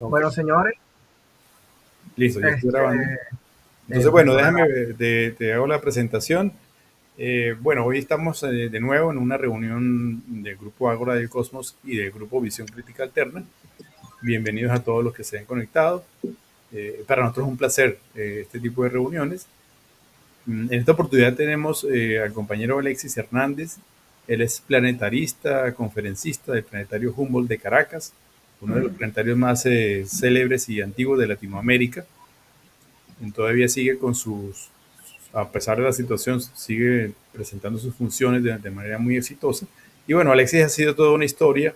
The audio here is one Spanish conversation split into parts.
Ok, Bueno, señores, listo, ya estoy grabando. este, Entonces, bueno, empezó a déjame, grabar. te hago la presentación. Bueno, hoy estamos de nuevo en una reunión del Grupo Ágora del Cosmos y del Grupo Visión Crítica Alterna. Bienvenidos a todos los que se han conectado. Para nosotros es un placer este tipo de reuniones. En esta oportunidad tenemos al compañero Alexis Hernández. Él es planetarista, conferencista del Planetario Humboldt de Caracas, uno de los planetarios más célebres y antiguos de Latinoamérica. Todavía sigue con a pesar de la situación, sigue presentando sus funciones de manera muy exitosa. Y bueno, Alexis ha sido toda una historia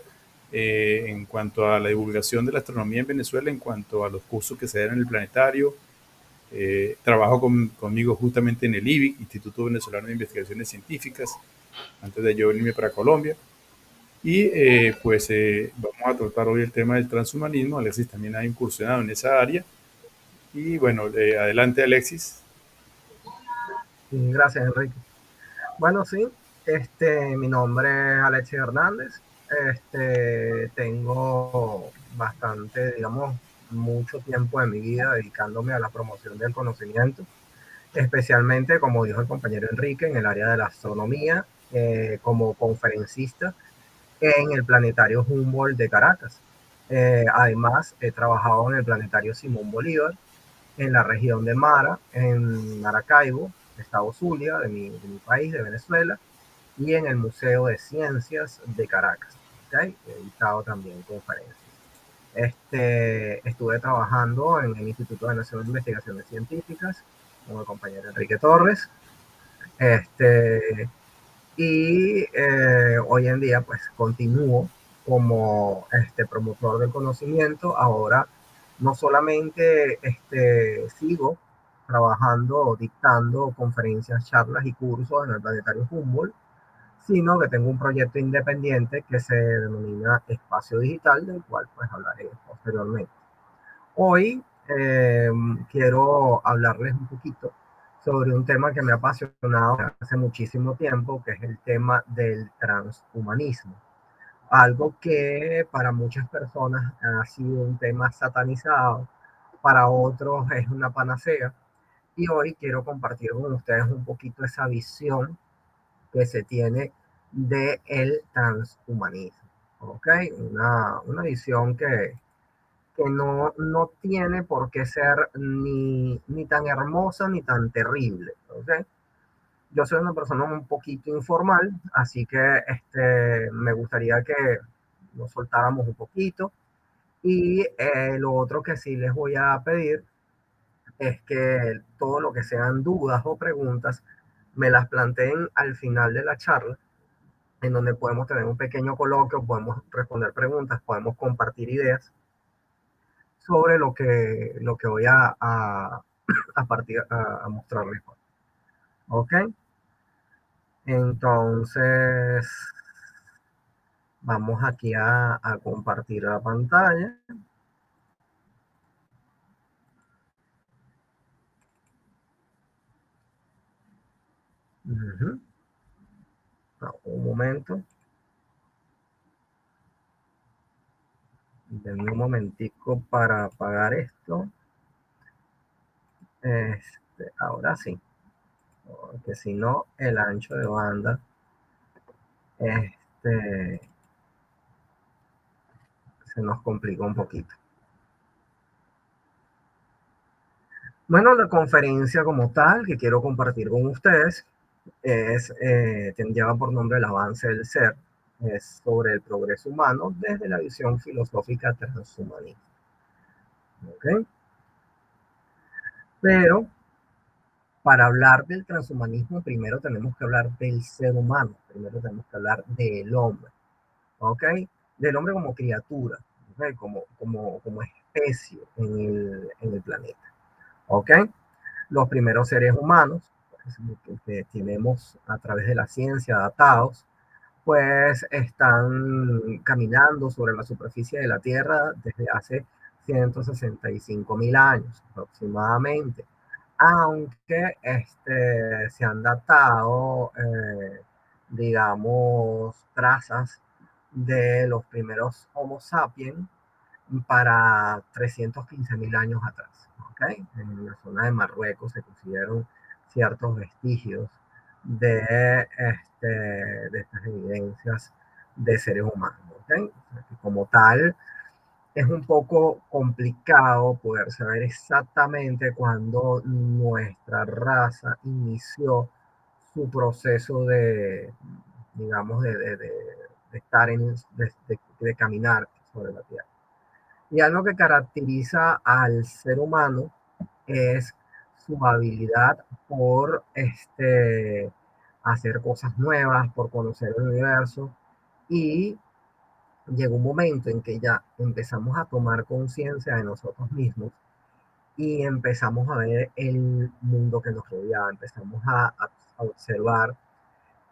en cuanto a la divulgación de la astronomía en Venezuela, en cuanto a los cursos que se dan en el planetario. Trabajo conmigo justamente en el IBIC, Instituto Venezolano de Investigaciones Científicas, antes de yo venirme para Colombia. Y vamos a tratar hoy el tema del transhumanismo. Alexis también ha incursionado en esa área. Y bueno, adelante Alexis. Gracias, Enrique. Bueno, sí, mi nombre es Alexis Hernández. Tengo bastante, digamos, mucho tiempo de mi vida dedicándome a la promoción del conocimiento, especialmente, como dijo el compañero Enrique, en el área de la astronomía, como conferencista en el Planetario Humboldt de Caracas. Además, he trabajado en el Planetario Simón Bolívar, en la región de Mara, en Maracaibo, estado Zulia, de mi país, de Venezuela, y en el Museo de Ciencias de Caracas. ¿Okay? He dictado también conferencias. Estuve trabajando en el Instituto Nacional de Investigaciones Científicas con el compañero Enrique Torres. Este, Hoy en día, pues continúo como promotor del conocimiento. Ahora, no solamente sigo trabajando o dictando conferencias, charlas y cursos en el Planetario Humboldt, sino que tengo un proyecto independiente que se denomina Espacio Digital, del cual pues hablaré posteriormente. Hoy quiero hablarles un poquito sobre un tema que me ha apasionado hace muchísimo tiempo, que es el tema del transhumanismo. Algo que para muchas personas ha sido un tema satanizado, para otros es una panacea. Y hoy quiero compartir con ustedes un poquito esa visión que se tiene del transhumanismo. ¿Ok? Una visión que no tiene por qué ser ni tan hermosa ni tan terrible. ¿Okay? Yo soy una persona un poquito informal, así que me gustaría que nos soltáramos un poquito. Y lo otro que sí les voy a pedir es que todo lo que sean dudas o preguntas me las planteen al final de la charla, en donde podemos tener un pequeño coloquio, podemos responder preguntas, podemos compartir ideas sobre lo que voy a mostrarles. ¿Ok? Entonces, vamos aquí a compartir la pantalla. Ujú. Un momento, denme un momentico para apagar esto. Ahora sí, porque si no, el ancho de banda este, se nos complica un poquito. Bueno, la conferencia como tal que quiero compartir con ustedes lleva por nombre El avance del ser. Es sobre el progreso humano desde la visión filosófica transhumanista. ¿Okay? Pero para hablar del transhumanismo, primero tenemos que hablar del ser humano, primero tenemos que hablar del hombre, ¿ok? Del hombre como criatura, ¿okay? Como especie en el planeta, ¿ok? Los primeros seres humanos pues, que tenemos a través de la ciencia datados, pues están caminando sobre la superficie de la Tierra desde hace 165.000 años aproximadamente, aunque se han datado, digamos, trazas de los primeros Homo sapiens para 315.000 años atrás. ¿Okay? En la zona de Marruecos se consiguieron ciertos vestigios de estas evidencias de seres humanos. ¿Okay? Como tal, es un poco complicado poder saber exactamente cuándo nuestra raza inició su proceso de, digamos, de estar de caminar sobre la Tierra. Y algo que caracteriza al ser humano es su habilidad por hacer cosas nuevas, por conocer el universo. Y llegó un momento en que ya empezamos a tomar conciencia de nosotros mismos y empezamos a ver el mundo que nos rodeaba, empezamos a observar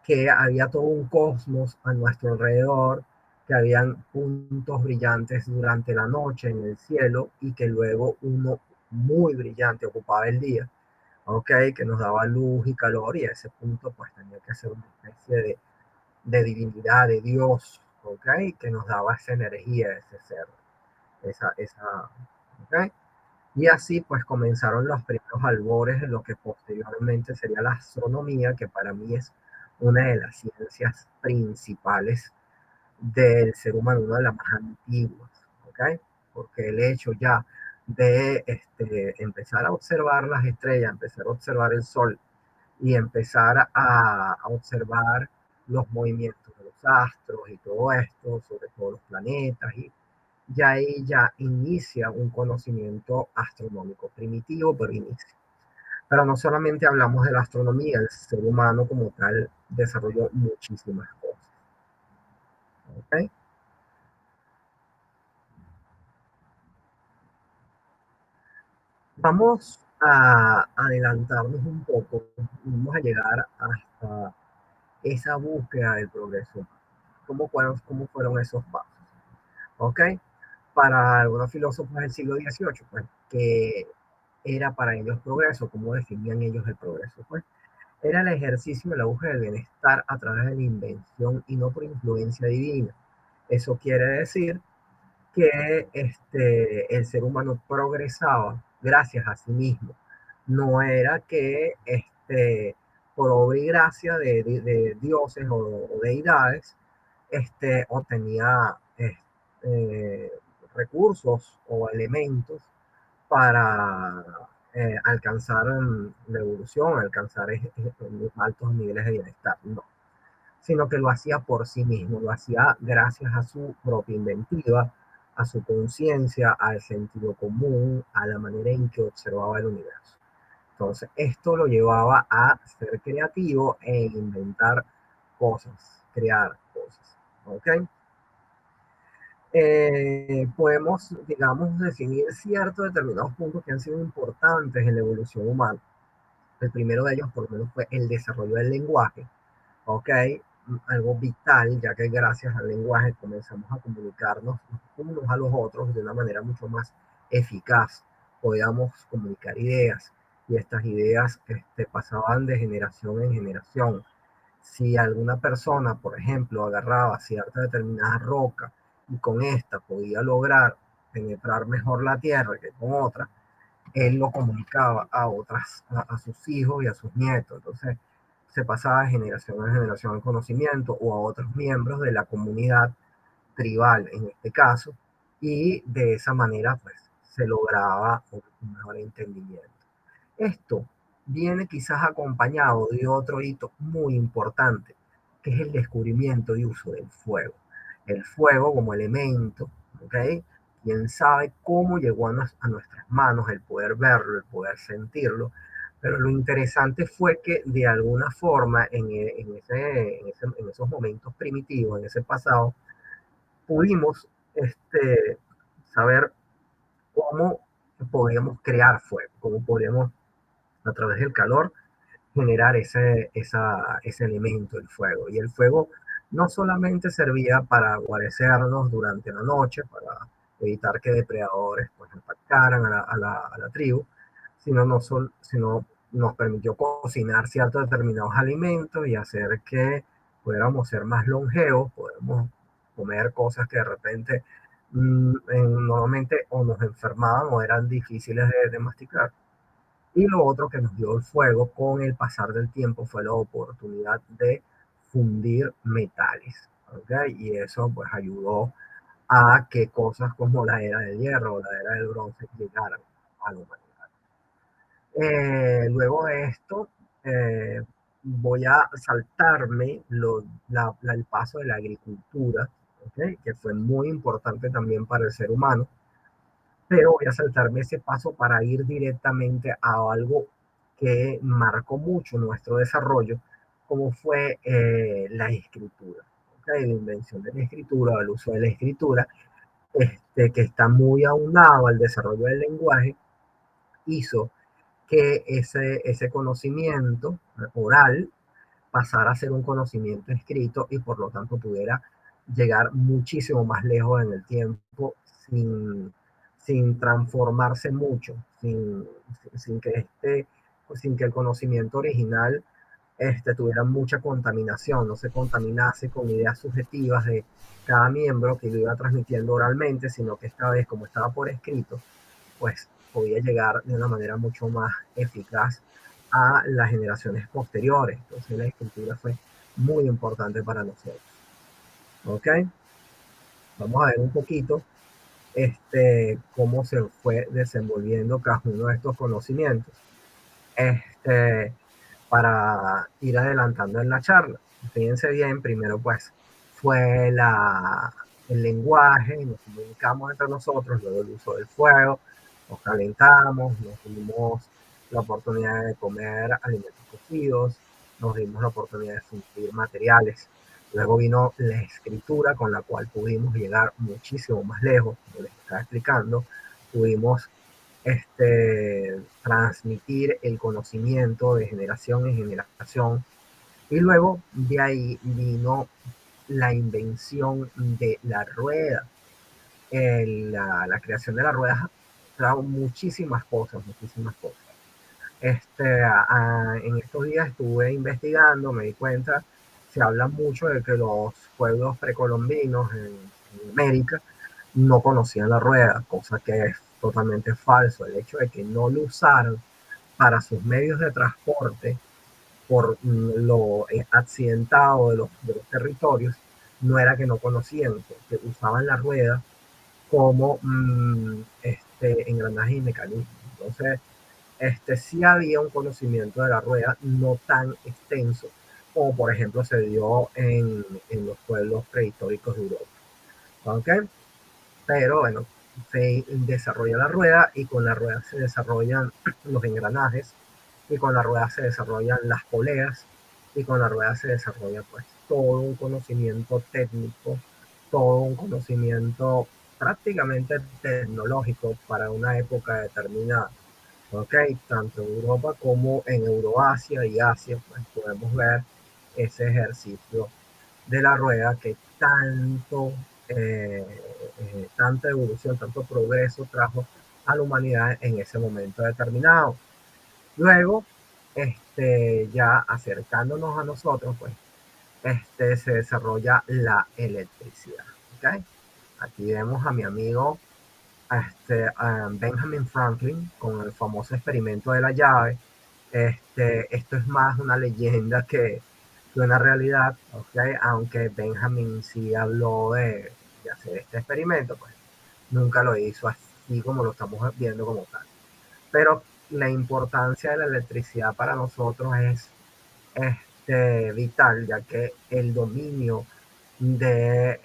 que había todo un cosmos a nuestro alrededor, que habían puntos brillantes durante la noche en el cielo y que luego uno muy brillante ocupaba el día, ¿ok? Que nos daba luz y calor y a ese punto pues tenía que ser una especie de divinidad, de Dios, ¿ok? Que nos daba esa energía, ese ser, ¿ok? Y así pues comenzaron los primeros albores de lo que posteriormente sería la astronomía, que para mí es una de las ciencias principales del ser humano, una de las más antiguas, ¿ok? Porque el hecho ya de empezar a observar las estrellas, empezar a observar el sol y empezar a observar los movimientos de los astros y todo esto, sobre todo los planetas y ya ella inicia un conocimiento astronómico primitivo, pero inicia. Pero no solamente hablamos de la astronomía, el ser humano como tal desarrolló muchísimas cosas. ¿Okay? Vamos a adelantarnos un poco, vamos a llegar hasta esa búsqueda del progreso. ¿Cómo fueron esos pasos? ¿Ok? Para algunos filósofos del siglo XVIII, pues, que era para ellos progreso, ¿cómo definían ellos el progreso? Pues era el ejercicio de la búsqueda del bienestar a través de la invención y no por influencia divina. Eso quiere decir que el ser humano progresaba gracias a sí mismo. No era que por obra y gracia de dioses o deidades obtenía recursos o elementos para alcanzar la evolución, alcanzar altos niveles de bienestar, no, sino que lo hacía por sí mismo, lo hacía gracias a su propia inventiva, a su conciencia, al sentido común, a la manera en que observaba el universo. Entonces, esto lo llevaba a ser creativo e inventar cosas, crear cosas. ¿Ok? Podemos, digamos, definir ciertos determinados puntos que han sido importantes en la evolución humana. El primero de ellos, por lo menos, fue el desarrollo del lenguaje. ¿Ok? Algo vital, ya que gracias al lenguaje comenzamos a comunicarnos unos a los otros de una manera mucho más eficaz. Podíamos comunicar ideas y estas ideas pasaban de generación en generación. Si alguna persona, por ejemplo, agarraba cierta determinada roca y con esta podía lograr penetrar mejor la tierra que con otra, él lo comunicaba a sus hijos y a sus nietos. Entonces, se pasaba de generación en generación el conocimiento o a otros miembros de la comunidad tribal, en este caso, y de esa manera, pues, se lograba un mejor entendimiento. Esto viene quizás acompañado de otro hito muy importante, que es el descubrimiento y uso del fuego. El fuego como elemento, ¿ok? Quién sabe cómo llegó a nuestras manos el poder verlo, el poder sentirlo, pero lo interesante fue que de alguna forma en esos momentos primitivos, en ese pasado, pudimos saber cómo podíamos crear fuego, cómo podíamos a través del calor generar ese elemento, el fuego. Y el fuego no solamente servía para guarecernos durante la noche, para evitar que depredadores pues, atacaran a la tribu, sino nos permitió cocinar ciertos determinados alimentos y hacer que pudiéramos ser más longevos, podemos comer cosas que de repente normalmente o nos enfermaban o eran difíciles de masticar. Y lo otro que nos dio el fuego con el pasar del tiempo fue la oportunidad de fundir metales. ¿Ok? Y eso pues ayudó a que cosas como la era del hierro o la era del bronce llegaran a la humanidad. Luego de esto, eh, voy a saltarme el paso de la agricultura, ¿okay? Que fue muy importante también para el ser humano, pero voy a saltarme ese paso para ir directamente a algo que marcó mucho nuestro desarrollo, como fue la escritura. ¿Okay? La invención de la escritura, el uso de la escritura, que está muy aunado al desarrollo del lenguaje, hizo que ese conocimiento oral pasara a ser un conocimiento escrito y por lo tanto pudiera llegar muchísimo más lejos en el tiempo sin, sin transformarse mucho, sin que el conocimiento original tuviera mucha contaminación, no se contaminase con ideas subjetivas de cada miembro que lo iba transmitiendo oralmente, sino que esta vez, como estaba por escrito, pues podía llegar de una manera mucho más eficaz a las generaciones posteriores. Entonces la escritura fue muy importante para nosotros. ¿Ok? Vamos a ver un poquito cómo se fue desenvolviendo cada uno de estos conocimientos. Este, para ir adelantando en la charla. Fíjense bien, primero pues fue el lenguaje, nos comunicamos entre nosotros, luego el uso del fuego, nos calentamos, nos dimos la oportunidad de comer alimentos cocidos, nos dimos la oportunidad de fundir materiales. Luego vino la escritura con la cual pudimos llegar muchísimo más lejos, como les estaba explicando, pudimos transmitir el conocimiento de generación en generación. Y luego de ahí vino la invención de la rueda. La creación de la rueda trajo muchísimas cosas, muchísimas cosas. En estos días estuve investigando, me di cuenta, se habla mucho de que los pueblos precolombinos en América no conocían la rueda, cosa que es totalmente falso. El hecho de que no lo usaran para sus medios de transporte por lo accidentado de los territorios, no era que no conocían, porque usaban la rueda como engranaje y mecanismo. Entonces, sí había un conocimiento de la rueda no tan extenso como por ejemplo se dio en los pueblos prehistóricos de Europa. ¿Okay? Pero bueno, se desarrolla la rueda y con la rueda se desarrollan los engranajes y con la rueda se desarrollan las poleas y con la rueda se desarrolla pues todo un conocimiento técnico, todo un conocimiento prácticamente tecnológico para una época determinada. Ok, tanto en Europa como en Euroasia y Asia, pues podemos ver ese ejercicio de la rueda que tanta evolución, tanto progreso trajo a la humanidad en ese momento determinado. Luego, ya acercándonos a nosotros, pues, se desarrolla la electricidad. ¿Okay? Aquí vemos a mi amigo a Benjamin Franklin con el famoso experimento de la llave. Esto es más una leyenda que una realidad, ¿okay? Aunque Benjamin sí habló de hacer este experimento, pues nunca lo hizo así como lo estamos viendo como tal. Pero la importancia de la electricidad para nosotros es vital, ya que el dominio del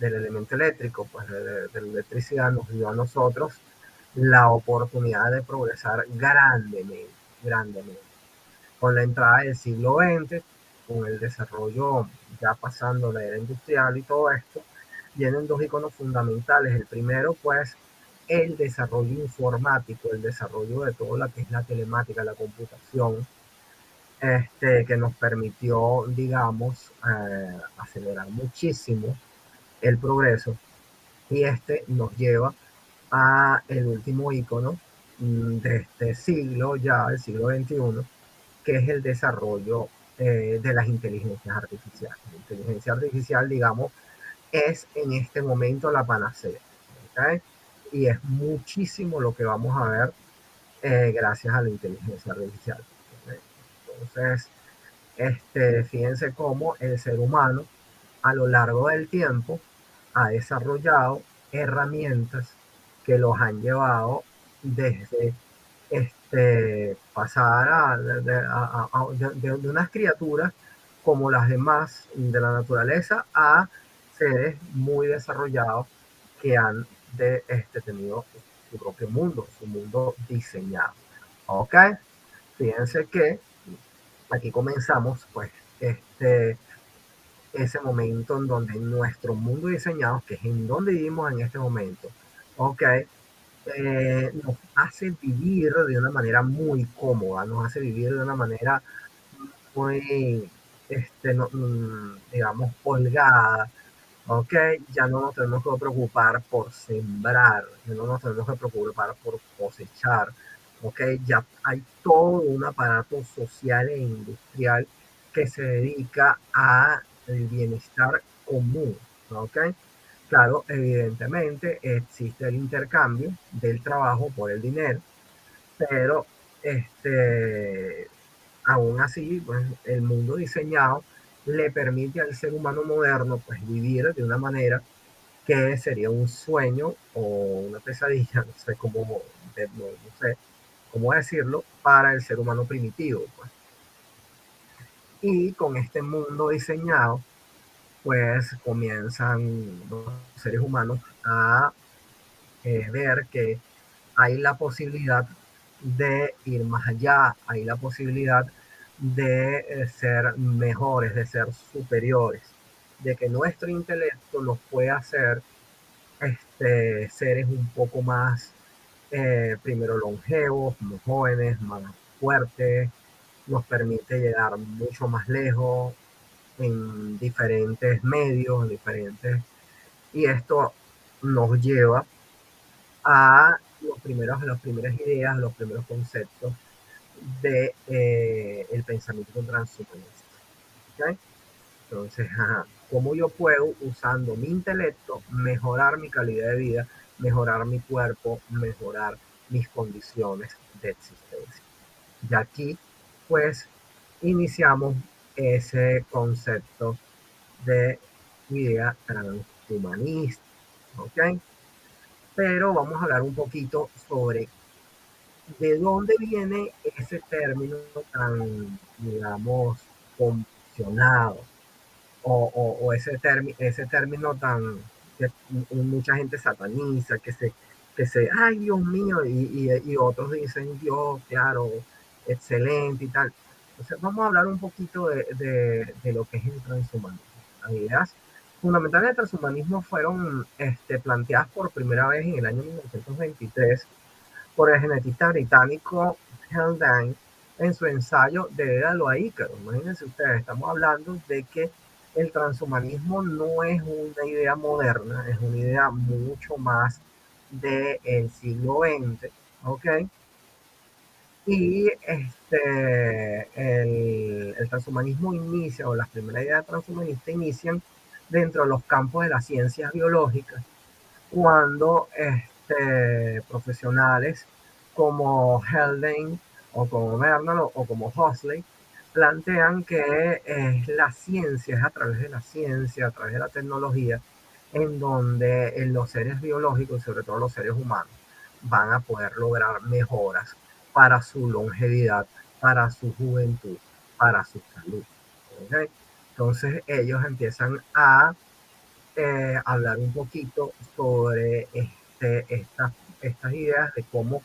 elemento eléctrico, pues de la electricidad, nos dio a nosotros la oportunidad de progresar grandemente, grandemente. Con la entrada del siglo XX, con el desarrollo ya pasando la era industrial y todo esto, vienen dos iconos fundamentales. El primero, pues, el desarrollo informático, el desarrollo de todo lo que es la telemática, la computación, que nos permitió, digamos, acelerar muchísimo el progreso. Y nos lleva a el último icono de este siglo, ya el siglo XXI, que es el desarrollo de las inteligencias artificiales. La inteligencia artificial, digamos, es en este momento la panacea. ¿ok? Y es muchísimo lo que vamos a ver gracias a la inteligencia artificial. ¿Ok? Entonces, fíjense cómo el ser humano a lo largo del tiempo ha desarrollado herramientas que los han llevado desde pasar de unas criaturas como las demás de la naturaleza a seres muy desarrollados que han tenido su propio mundo, su mundo diseñado. ¿Ok? Fíjense que aquí comenzamos, pues, ese momento en donde nuestro mundo diseñado, que es en donde vivimos en este momento, ¿ok? Nos hace vivir de una manera muy cómoda, nos hace vivir de una manera muy, no, digamos, holgada, ¿ok? Ya no nos tenemos que preocupar por sembrar, ya no nos tenemos que preocupar por cosechar, ¿ok? Ya hay todo un aparato social e industrial que se dedica a el bienestar común, ¿ok? Claro, evidentemente existe el intercambio del trabajo por el dinero, pero aún así, pues, el mundo diseñado le permite al ser humano moderno pues, vivir de una manera que sería un sueño o una pesadilla, no sé cómo, no sé cómo decirlo, para el ser humano primitivo. Pues. Y con este mundo diseñado, pues comienzan los seres humanos a ver que hay la posibilidad de ir más allá, hay la posibilidad de ser mejores, de ser superiores, de que nuestro intelecto nos puede hacer seres un poco más, primero longevos, más jóvenes, más fuertes, nos permite llegar mucho más lejos en diferentes medios, en diferentes, y esto nos lleva a las primeras ideas, los primeros conceptos de el pensamiento transhumanista. ¿Okay? Entonces, ¿cómo yo puedo, usando mi intelecto, mejorar mi calidad de vida, mejorar mi cuerpo, mejorar mis condiciones de existencia? Y aquí, pues, iniciamos ese concepto de idea transhumanista. ¿Ok? Pero vamos a hablar un poquito sobre de dónde viene ese término tan, digamos, confusionado o ese término tan que mucha gente sataniza, ay Dios mío, y otros dicen Dios, claro, excelente y tal. Entonces vamos a hablar un poquito de lo que es el transhumanismo. Las ideas fundamentales del transhumanismo fueron planteadas por primera vez en el año 1923 por el genetista británico Haldane en su ensayo de Dédalo a Ícaro. Imagínense ustedes, estamos hablando de que el transhumanismo no es una idea moderna, es una idea mucho más del siglo XX, ¿ok? Y el transhumanismo inicia, o las primeras ideas transhumanistas inician dentro de los campos de las ciencias biológicas, cuando profesionales como Haldane o como Bernal o como Huxley plantean que la ciencia es a través de la ciencia, a través de la tecnología, en donde los seres biológicos, sobre todo los seres humanos, van a poder lograr mejoras para su longevidad, para su juventud, para su salud. ¿Okay? Entonces ellos empiezan a hablar un poquito sobre estas ideas de cómo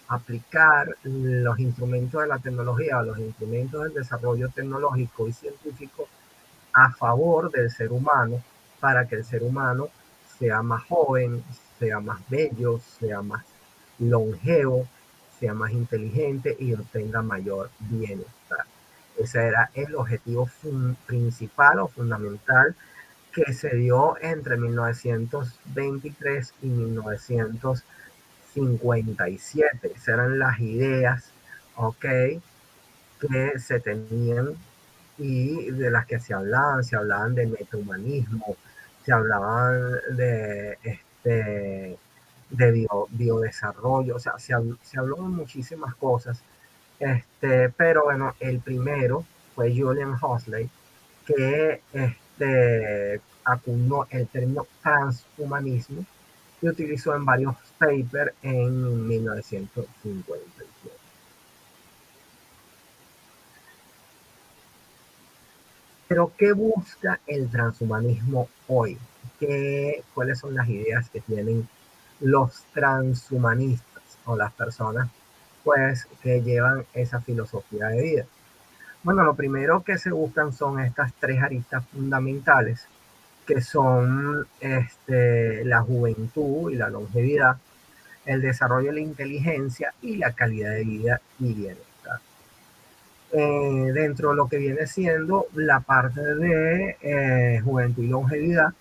aplicar los instrumentos de la tecnología, los instrumentos del desarrollo tecnológico y científico a favor del ser humano para que el ser humano sea más joven, sea más bello, sea más longevo, sea más inteligente y obtenga mayor bienestar. Ese era el objetivo principal o fundamental que se dio entre 1923 y 1957. Esas eran las ideas, ¿ok? Que se tenían y de las que se hablaban de metahumanismo, se hablaban de de biodesarrollo, o sea, se habló de muchísimas cosas, pero bueno, el primero fue Julian Huxley, que acuñó el término transhumanismo y utilizó en varios papers en 1957. Pero ¿qué busca el transhumanismo hoy? ¿Cuáles son las ideas que tienen los transhumanistas o las personas pues que llevan esa filosofía de vida? Bueno, lo primero que se buscan son estas tres aristas fundamentales, que son la juventud y la longevidad, el desarrollo de la inteligencia y la calidad de vida y bienestar. Dentro de lo que viene siendo la parte de juventud y longevidad,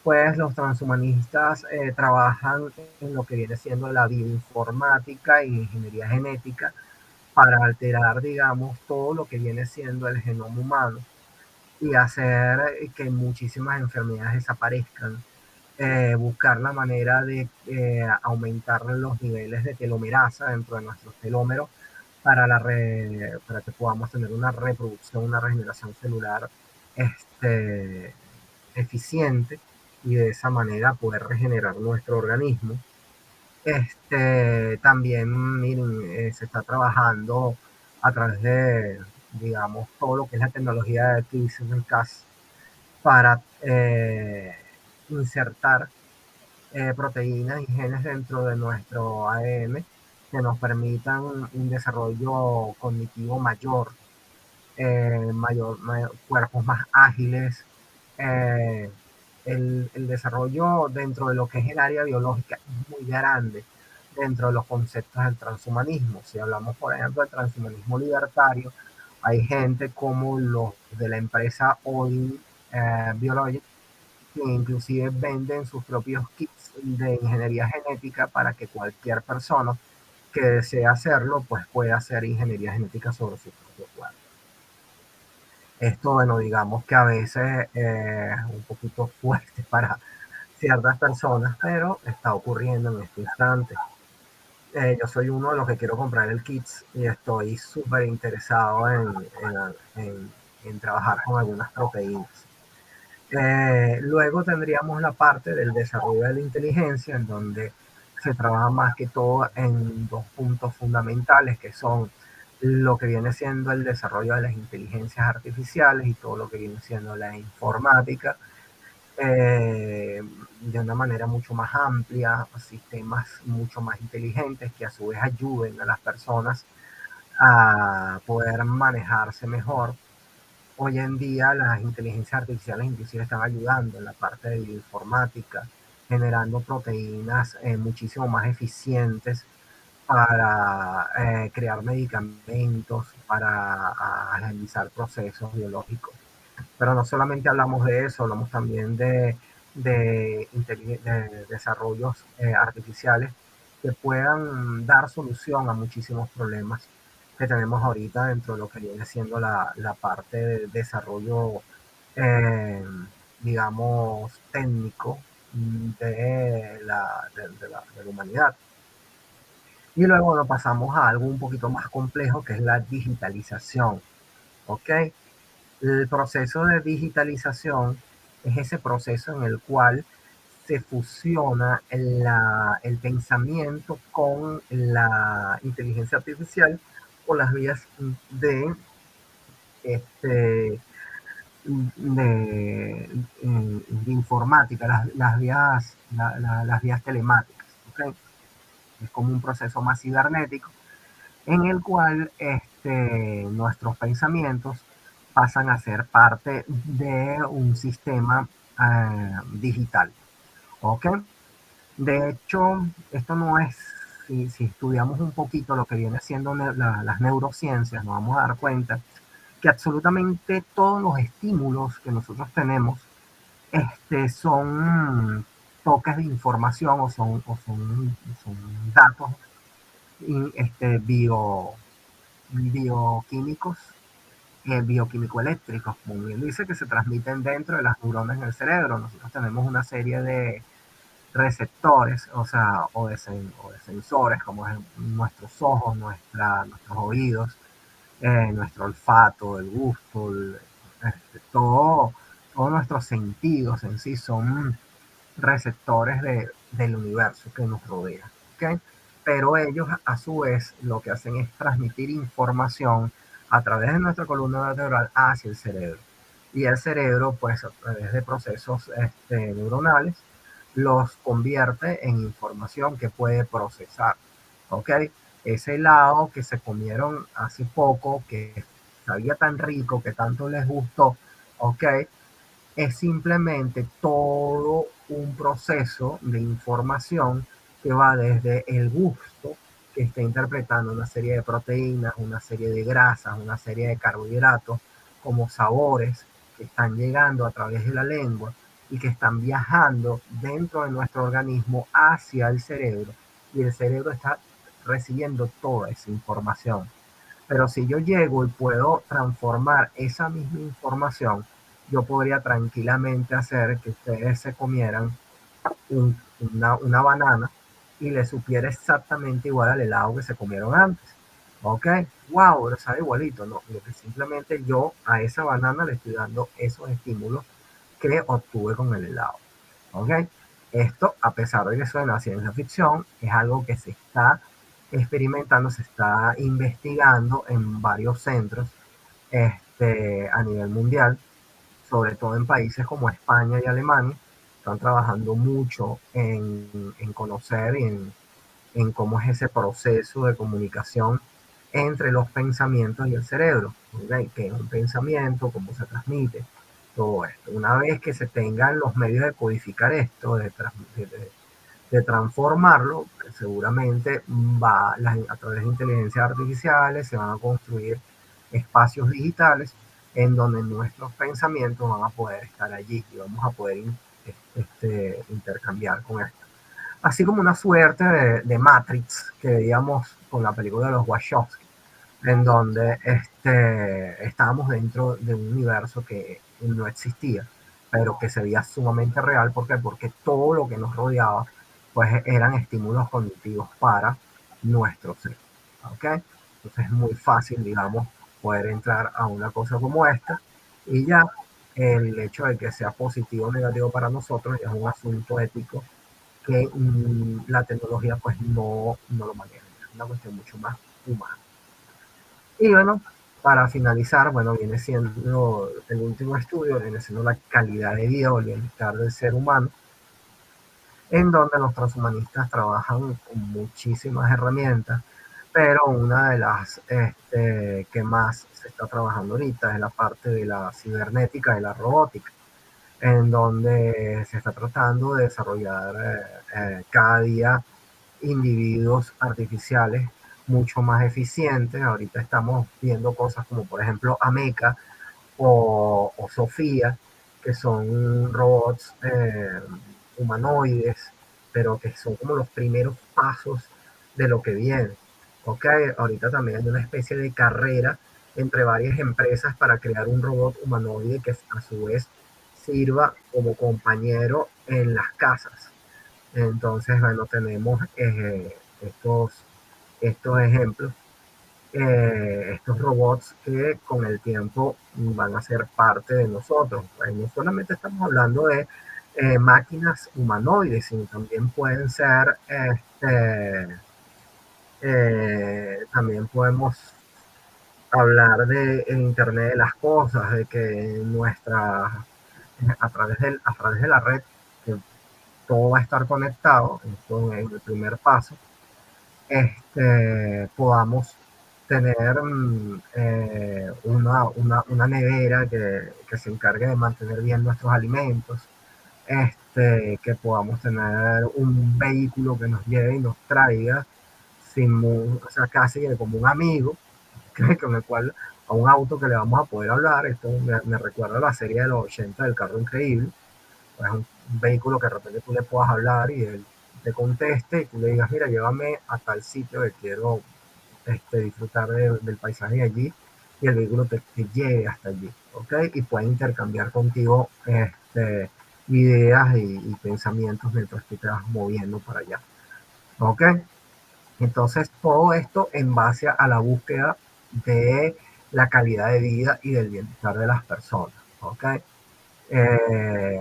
pues los transhumanistas trabajan en lo que viene siendo la bioinformática y ingeniería genética para alterar, digamos, todo lo que viene siendo el genoma humano y hacer que muchísimas enfermedades desaparezcan, buscar la manera de aumentar los niveles de telomerasa dentro de nuestros telómeros para que podamos tener una reproducción, una regeneración celular eficiente y de esa manera poder regenerar nuestro organismo. También, miren, se está trabajando a través de, digamos, todo lo que es la tecnología de CRISPR-Cas para insertar proteínas y genes dentro de nuestro ADN que nos permitan un desarrollo cognitivo mayor, cuerpos más ágiles, eh, el desarrollo dentro de lo que es el área biológica es muy grande dentro de los conceptos del transhumanismo. Si hablamos, por ejemplo, del transhumanismo libertario, hay gente como los de la empresa Odin Biologic, que inclusive venden sus propios kits de ingeniería genética para que cualquier persona que desee hacerlo, pues pueda hacer ingeniería genética sobre su propio cuerpo. Esto, bueno, digamos que a veces es un poquito fuerte para ciertas personas, pero está ocurriendo en este instante. Yo soy uno de los que quiero comprar el kit y estoy súper interesado en trabajar con algunas proteínas. Luego tendríamos la parte del desarrollo de la inteligencia, en donde se trabaja más que todo en dos puntos fundamentales, que son lo que viene siendo el desarrollo de las inteligencias artificiales y todo lo que viene siendo la informática, de una manera mucho más amplia, sistemas mucho más inteligentes que a su vez ayuden a las personas a poder manejarse mejor. Hoy en día las inteligencias artificiales inclusive están ayudando en la parte de bioinformática, generando proteínas muchísimo más eficientes para crear medicamentos, para agilizar procesos biológicos. Pero no solamente hablamos de eso, hablamos también de desarrollos artificiales que puedan dar solución a muchísimos problemas que tenemos ahorita dentro de lo que viene siendo la parte de desarrollo, eh, digamos, técnico de la humanidad. Y luego bueno, pasamos a algo un poquito más complejo que es la digitalización. ¿Ok? El proceso de digitalización es ese proceso en el cual se fusiona el pensamiento con la inteligencia artificial o las vías este, de informática, las vías telemáticas. ¿Okay? Es como un proceso más cibernético en el cual nuestros pensamientos pasan a ser parte de un sistema digital. ¿Ok? De hecho, esto no es, si estudiamos un poquito lo que viene siendo las neurociencias, nos vamos a dar cuenta que absolutamente todos los estímulos que nosotros tenemos son toques de información o son datos bioquímicos, bioquímico-eléctricos, como bien dice, que se transmiten dentro de las neuronas en el cerebro. Nosotros tenemos una serie receptores, o sea, o de sensores, como es nuestros ojos, nuestros oídos, nuestro olfato, el gusto, todos nuestros sentidos en sí son receptores del universo que nos rodea. ¿Okay? Pero ellos a su vez lo que hacen es transmitir información a través de nuestra columna vertebral hacia el cerebro. Y el cerebro, pues a través de procesos neuronales, los convierte en información que puede procesar. ¿Ok? Ese helado que se comieron hace poco, que sabía tan rico, que tanto les gustó, ¿ok? Es simplemente todo un proceso de información que va desde el gusto, que está interpretando una serie de proteínas, una serie de grasas, una serie de carbohidratos, como sabores que están llegando a través de la lengua y que están viajando dentro de nuestro organismo hacia el cerebro, y el cerebro está recibiendo toda esa información. Pero si yo llego y puedo transformar esa misma información, yo podría tranquilamente hacer que ustedes se comieran una banana y le supiera exactamente igual al helado que se comieron antes. ¿Ok? Wow, pero sabe igualito. No, lo que simplemente yo a esa banana le estoy dando esos estímulos que obtuve con el helado. ¿Ok? Esto, a pesar de que suena ciencia ficción, es algo que se está experimentando, se está investigando en varios centros a nivel mundial, sobre todo en países como España y Alemania. Están trabajando mucho en conocer y en cómo es ese proceso de comunicación entre los pensamientos y el cerebro, ¿okay? ¿Qué es un pensamiento? ¿Cómo se transmite? Todo esto. Una vez que se tengan los medios de codificar esto, de transformarlo, seguramente a través de inteligencias artificiales se van a construir espacios digitales en donde nuestros pensamientos van a poder estar allí y vamos a poder intercambiar con esto. Así como una suerte de Matrix que veíamos con la película de los Wachowski, en donde estábamos dentro de un universo que no existía, pero que se veía sumamente real. ¿Por qué? Porque todo lo que nos rodeaba pues eran estímulos cognitivos para nuestro ser. ¿Ok? Entonces es muy fácil, digamos, poder entrar a una cosa como esta, y ya el hecho de que sea positivo o negativo para nosotros es un asunto ético que la tecnología pues no lo maneja. Es una cuestión mucho más humana. Y bueno, para finalizar, bueno, viene siendo el último estudio, viene siendo la calidad de vida o el bienestar del ser humano, en donde los transhumanistas trabajan con muchísimas herramientas, pero una de las que más se está trabajando ahorita es la parte de la cibernética y la robótica, en donde se está tratando de desarrollar cada día individuos artificiales mucho más eficientes. Ahorita estamos viendo cosas como por ejemplo Ameca o Sofía, que son robots humanoides, pero que son como los primeros pasos de lo que viene. Ok, ahorita también hay una especie de carrera entre varias empresas para crear un robot humanoide que a su vez sirva como compañero en las casas. Entonces, bueno, tenemos estos ejemplos, estos robots que con el tiempo van a ser parte de nosotros. Pues no solamente estamos hablando de máquinas humanoides, sino también pueden ser, también podemos hablar del Internet de las cosas, de que a través de la red, que todo va a estar conectado. Esto es el primer paso. Podamos tener una nevera que se encargue de mantener bien nuestros alimentos, que podamos tener un vehículo que nos lleve y nos traiga, o sea, casi como un amigo, con el cual, a un auto que le vamos a poder hablar. Esto me recuerda a la serie de los 80 del carro increíble. Pues un vehículo que de repente tú le puedas hablar y él te conteste y tú le digas, mira, llévame a tal sitio que quiero disfrutar del paisaje de allí, y el vehículo te llegue hasta allí, ¿ok? Y puede intercambiar contigo ideas y pensamientos mientras tú te vas moviendo para allá. ¿Ok? Entonces, todo esto en base a la búsqueda de la calidad de vida y del bienestar de las personas. ¿Ok? Eh,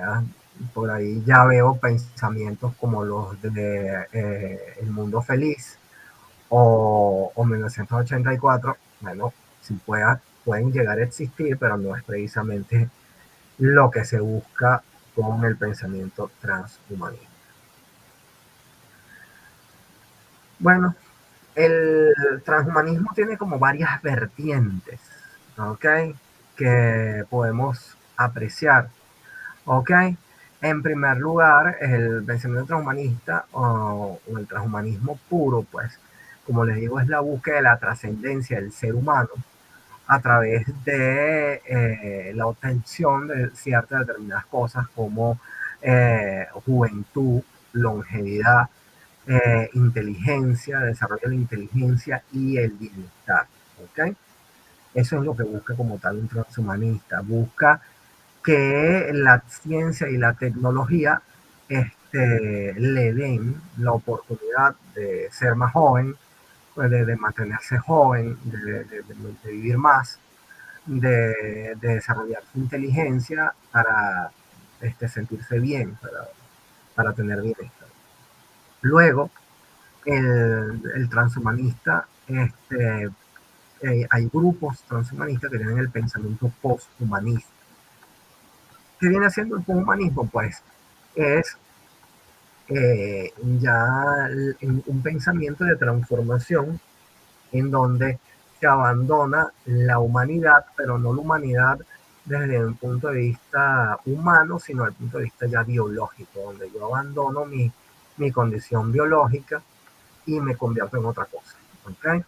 por ahí ya veo pensamientos como los de El Mundo Feliz o 1984. Bueno, si pueden llegar a existir, pero no es precisamente lo que se busca con el pensamiento transhumanista. Bueno, el transhumanismo tiene como varias vertientes, ¿ok? Que podemos apreciar, ¿ok? En primer lugar, el pensamiento transhumanista o el transhumanismo puro, pues, como les digo, es la búsqueda de la trascendencia del ser humano a través de la obtención de ciertas determinadas cosas como juventud, longevidad, inteligencia, desarrollo de la inteligencia y el bienestar. ¿Okay? Eso es lo que busca como tal un transhumanista. Busca que la ciencia y la tecnología le den la oportunidad de ser más joven, pues de mantenerse joven, de vivir más, de desarrollar su inteligencia para sentirse bien, para tener bienestar. Luego, el transhumanista, hay grupos transhumanistas que tienen el pensamiento posthumanista. ¿Qué viene haciendo el posthumanismo? Pues es ya un pensamiento de transformación en donde se abandona la humanidad, pero no la humanidad desde un punto de vista humano, sino desde el punto de vista ya biológico, donde yo abandono mi condición biológica y me convierto en otra cosa. ¿Okay?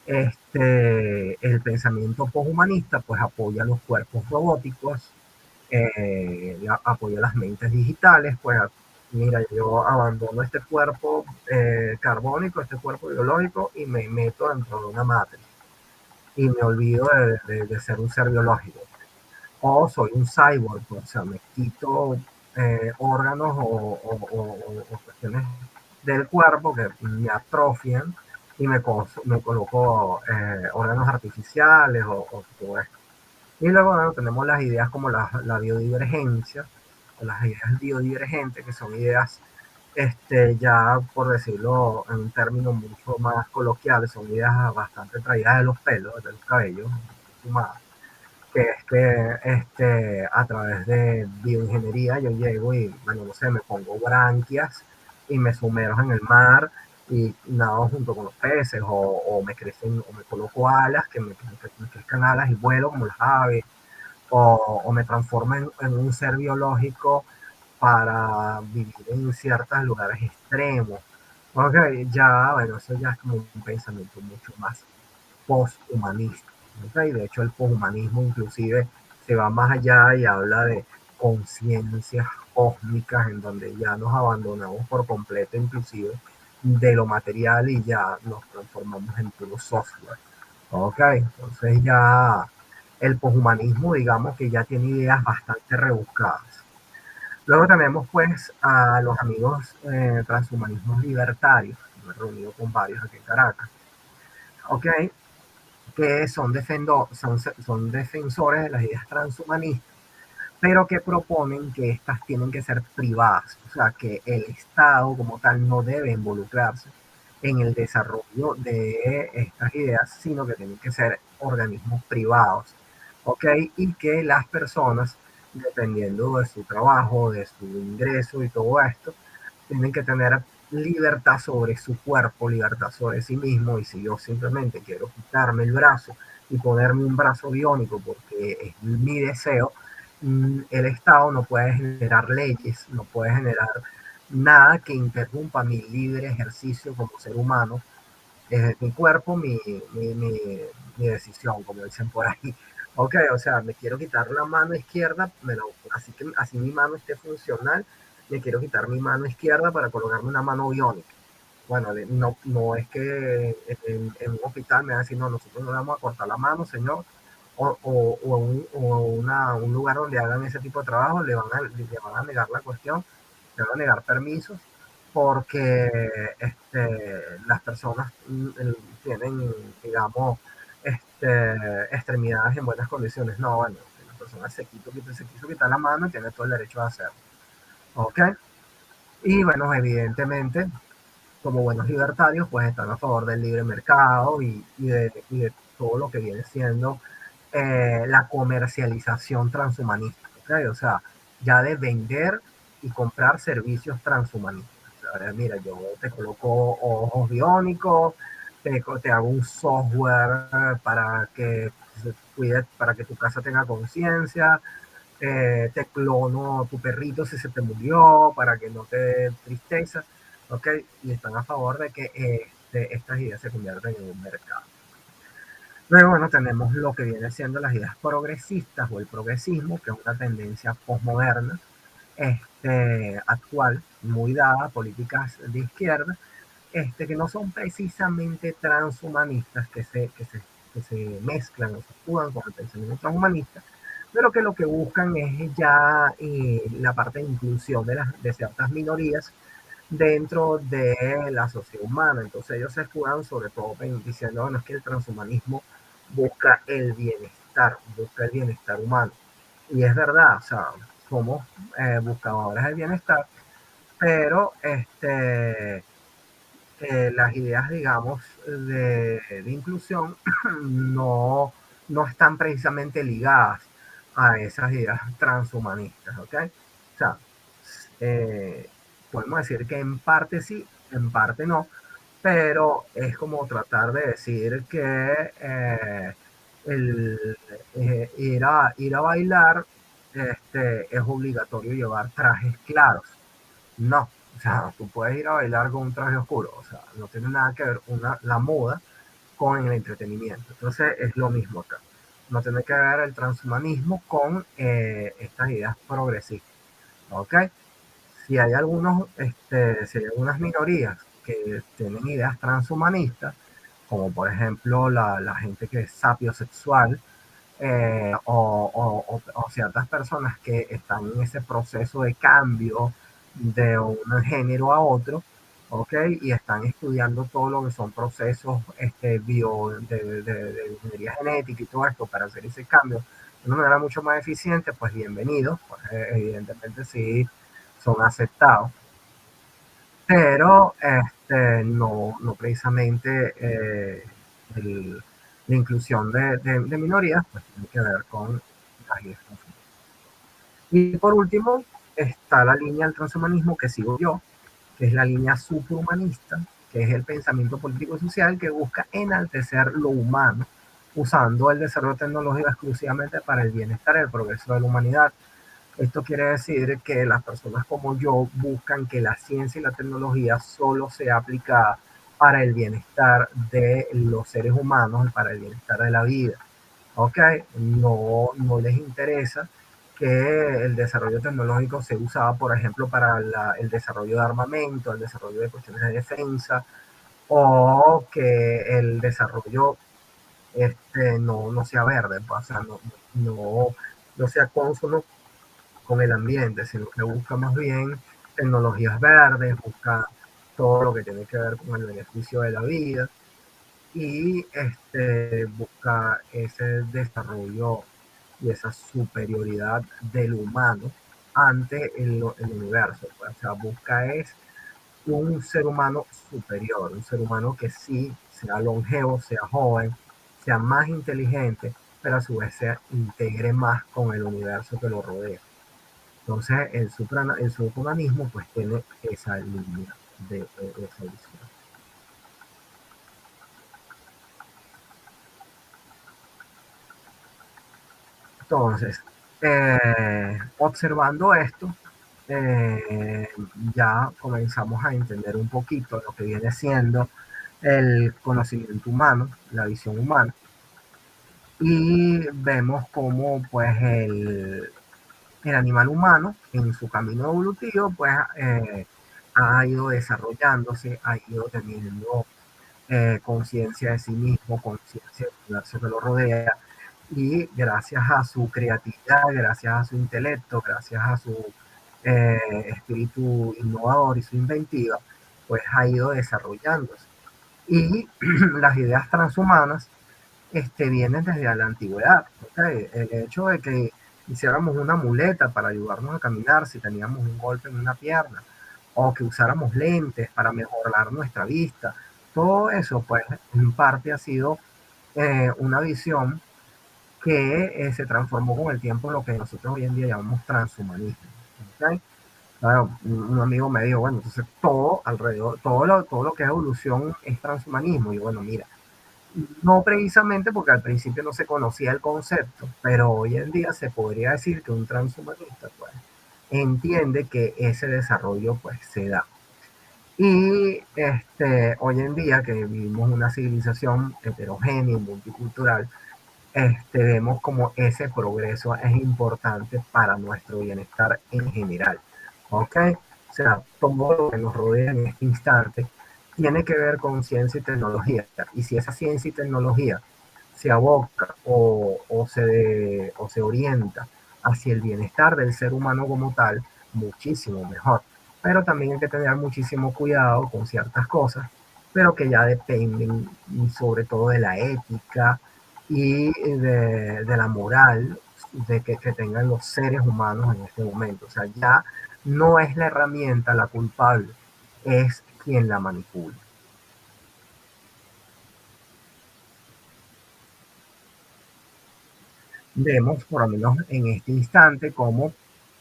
El pensamiento poshumanista pues apoya los cuerpos robóticos, apoya las mentes digitales, pues mira, yo abandono este cuerpo carbónico, este cuerpo biológico y me meto dentro de una matriz y me olvido de ser un ser biológico. O soy un cyborg, o sea, me quito órganos o cuestiones del cuerpo que me atrofian y me coloco órganos artificiales o todo esto. Y luego bueno, tenemos las ideas como la biodivergencia, o las ideas biodivergentes, que son ideas, ya por decirlo en un término mucho más coloquial, son ideas bastante traídas de los pelos, de los cabellos, humanos, que es que a través de bioingeniería yo llego y, bueno, no sé, me pongo branquias y me sumerjo en el mar y nado junto con los peces o me crecen o me coloco alas, que me crezcan alas y vuelo como las aves o me transformo en un ser biológico para vivir en ciertos lugares extremos. Ok, ya, bueno, eso ya es como un pensamiento mucho más posthumanista. ¿Okay? De hecho, el posthumanismo inclusive se va más allá y habla de conciencias cósmicas en donde ya nos abandonamos por completo inclusive de lo material y ya nos transformamos en puro software. Ok, entonces ya el poshumanismo digamos que ya tiene ideas bastante rebuscadas. Luego tenemos pues a los amigos transhumanismos libertarios, me he reunido con varios aquí en Caracas, ok, que son defensores de las ideas transhumanistas, pero que proponen que estas tienen que ser privadas, o sea, que el Estado como tal no debe involucrarse en el desarrollo de estas ideas, sino que tienen que ser organismos privados, ¿ok? Y que las personas, dependiendo de su trabajo, de su ingreso y todo esto, tienen que tener libertad sobre su cuerpo, libertad sobre sí mismo, y si yo simplemente quiero quitarme el brazo y ponerme un brazo biónico porque es mi deseo, el Estado no puede generar leyes, no puede generar nada que interrumpa mi libre ejercicio como ser humano, mi cuerpo, mi decisión, como dicen por ahí. Ok, o sea, me quiero quitar la mano izquierda, así que así mi mano esté funcional, me quiero quitar mi mano izquierda para colocarme una mano biónica. Bueno, no es que en un hospital me van a decir, no, nosotros no le vamos a cortar la mano, señor, un lugar donde hagan ese tipo de trabajo, le van a negar la cuestión, le van a negar permisos, porque las personas tienen, digamos, extremidades en buenas condiciones. No, bueno, si la persona se quiso quitar la mano, tiene todo el derecho a hacerlo. ¿Ok? Y bueno, evidentemente, como buenos libertarios, pues están a favor del libre mercado y de todo lo que viene siendo la comercialización transhumanista, ¿okay? O sea, ya de vender y comprar servicios transhumanistas. O sea, mira, yo te coloco ojos biónicos, te hago un software para que cuide, para que tu casa tenga conciencia, te clono tu perrito si se te murió, para que no te dé tristeza, ¿ok? Y están a favor de que estas ideas se conviertan en un mercado. Luego, bueno, tenemos lo que viene siendo las ideas progresistas o el progresismo, que es una tendencia postmoderna, actual, muy dada a políticas de izquierda, que no son precisamente transhumanistas, que se mezclan o se escudan con el pensamiento transhumanista, pero que lo que buscan es ya la parte de inclusión de ciertas minorías dentro de la sociedad humana. Entonces ellos se escudan sobre todo diciendo, bueno, es que el transhumanismo busca el bienestar humano. Y es verdad, o sea, somos buscadores del bienestar, pero las ideas, digamos, de inclusión no, no están precisamente ligadas a esas ideas transhumanistas, ¿ok? O sea, eh, podemos decir que en parte sí, en parte no, pero es como tratar de decir que el, ir a bailar es obligatorio llevar trajes claros. No, o sea, tú puedes ir a bailar con un traje oscuro, o sea, no tiene nada que ver la moda con el entretenimiento. Entonces es lo mismo acá. No tiene que ver el transhumanismo con estas ideas progresistas. ¿Ok? Si hay si hay algunas minorías que tienen ideas transhumanistas, como por ejemplo la gente que es sapiosexual, o ciertas personas que están en ese proceso de cambio de un género a otro, ¿ok? Y están estudiando todo lo que son procesos de ingeniería genética y todo esto para hacer ese cambio de una manera mucho más eficiente, pues bienvenidos, pues evidentemente sí son aceptados, pero no precisamente el, la inclusión de minorías, pues tiene que ver con las ideas. Y por último, está la línea del transhumanismo que sigo yo, que es la línea superhumanista, que es el pensamiento político y social que busca enaltecer lo humano, usando el desarrollo tecnológico exclusivamente para el bienestar y el progreso de la humanidad. Esto quiere decir que las personas como yo buscan que la ciencia y la tecnología solo sea aplicada para el bienestar de los seres humanos y para el bienestar de la vida. ¿Ok? No les interesa que el desarrollo tecnológico se usaba, por ejemplo, para el desarrollo de armamento, el desarrollo de cuestiones de defensa, o que el desarrollo no sea verde, o sea, no sea consono con el ambiente, sino que busca más bien tecnologías verdes, busca todo lo que tiene que ver con el beneficio de la vida y busca ese desarrollo y esa superioridad del humano ante el universo. Pues, o sea, busca es un ser humano superior, un ser humano que sí sea longevo, sea joven, sea más inteligente, pero a su vez se integre más con el universo que lo rodea. Entonces, el subhumanismo pues tiene esa línea de esa visión. Entonces, observando esto, eh, ya comenzamos a entender un poquito lo que viene siendo el conocimiento humano, la visión humana, y vemos cómo pues el animal humano en su camino evolutivo pues ha ido desarrollándose, ha ido teniendo conciencia de sí mismo, conciencia del universo que lo rodea, y gracias a su creatividad, gracias a su intelecto, gracias a su espíritu innovador y su inventiva, pues ha ido desarrollándose. Y las ideas transhumanas vienen desde la antigüedad. ¿Okay? El hecho de que hiciéramos una muleta para ayudarnos a caminar si teníamos un golpe en una pierna, o que usáramos lentes para mejorar nuestra vista, todo eso, pues, en parte ha sido una visión que se transformó con el tiempo en lo que nosotros hoy en día llamamos transhumanismo. ¿Okay? Claro, un amigo me dijo, bueno, entonces todo alrededor, todo lo que es evolución es transhumanismo. Y bueno, mira, no precisamente porque al principio no se conocía el concepto, pero hoy en día se podría decir que un transhumanista pues, entiende que ese desarrollo pues se da. Y hoy en día que vivimos una civilización heterogénea y multicultural, vemos como ese progreso es importante para nuestro bienestar en general. ¿Ok? O sea, todo lo que nos rodea en este instante tiene que ver con ciencia y tecnología. Y si esa ciencia y tecnología se aboca o se orienta hacia el bienestar del ser humano como tal, muchísimo mejor. Pero también hay que tener muchísimo cuidado con ciertas cosas, pero que ya dependen sobre todo de la ética y de la moral que tengan los seres humanos en este momento. O sea, ya no es la herramienta la culpable, es quien la manipula. Vemos, por lo menos en este instante, como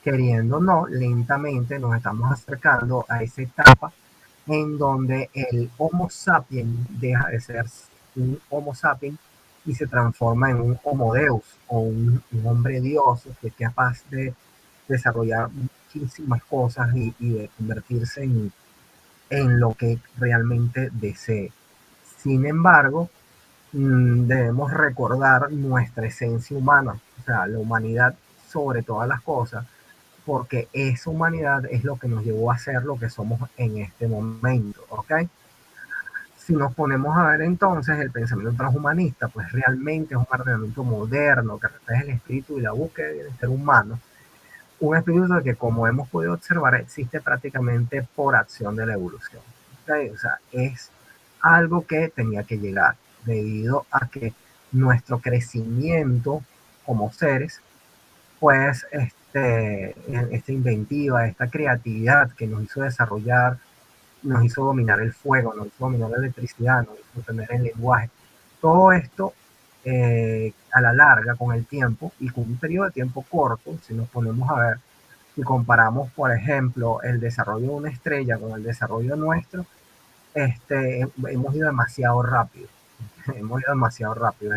queriendo o no, lentamente nos estamos acercando a esa etapa en donde el Homo sapiens deja de ser un Homo sapiens y se transforma en un Homo Deus o un hombre Dios que es capaz de desarrollar muchísimas cosas y de convertirse en lo que realmente desee. Sin embargo, debemos recordar nuestra esencia humana, o sea, la humanidad sobre todas las cosas, porque esa humanidad es lo que nos llevó a ser lo que somos en este momento, ¿ok? Si nos ponemos a ver entonces el pensamiento transhumanista, pues realmente es un ordenamiento moderno que refleja el espíritu y la búsqueda del ser humano, un espíritu que como hemos podido observar existe prácticamente por acción de la evolución. ¿Okay? O sea, es algo que tenía que llegar debido a que nuestro crecimiento como seres, pues esta inventiva, esta creatividad que nos hizo desarrollar, nos hizo dominar el fuego, nos hizo dominar la electricidad, nos hizo tener el lenguaje. Todo esto a la larga, con el tiempo y con un periodo de tiempo corto, si nos ponemos a ver, si comparamos, por ejemplo, el desarrollo de una estrella con el desarrollo nuestro, hemos ido demasiado rápido. Hemos ido demasiado rápido.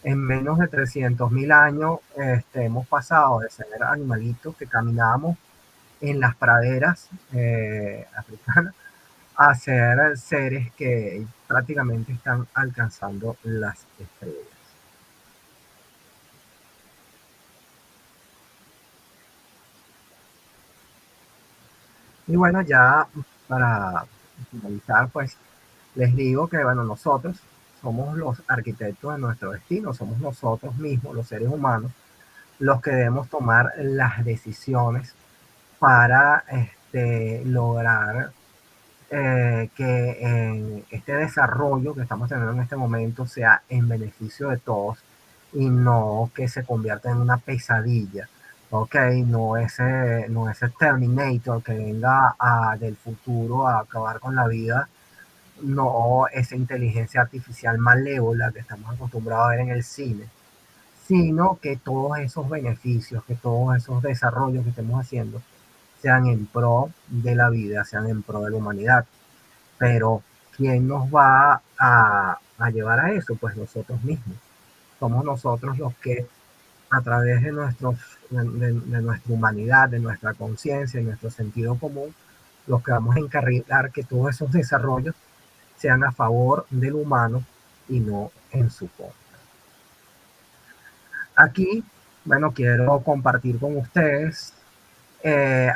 En menos de 300.000 años hemos pasado de ser animalitos que caminábamos en las praderas africanas a ser seres que prácticamente están alcanzando las estrellas. Y bueno, ya para finalizar, pues les digo que, bueno, nosotros somos los arquitectos de nuestro destino, somos nosotros mismos, los seres humanos, los que debemos tomar las decisiones para lograr que este desarrollo que estamos teniendo en este momento sea en beneficio de todos y no que se convierta en una pesadilla. Ok, no ese Terminator que venga del futuro a acabar con la vida, no esa inteligencia artificial malévola que estamos acostumbrados a ver en el cine, sino que todos esos beneficios, que todos esos desarrollos que estemos haciendo sean en pro de la vida, sean en pro de la humanidad. Pero ¿quién nos va a llevar a eso? Pues nosotros mismos. Somos nosotros los que a través de nuestra humanidad, de nuestra conciencia, de nuestro sentido común, los que vamos a encarrilar que todos esos desarrollos sean a favor del humano y no en su contra. Aquí, bueno, quiero compartir con ustedes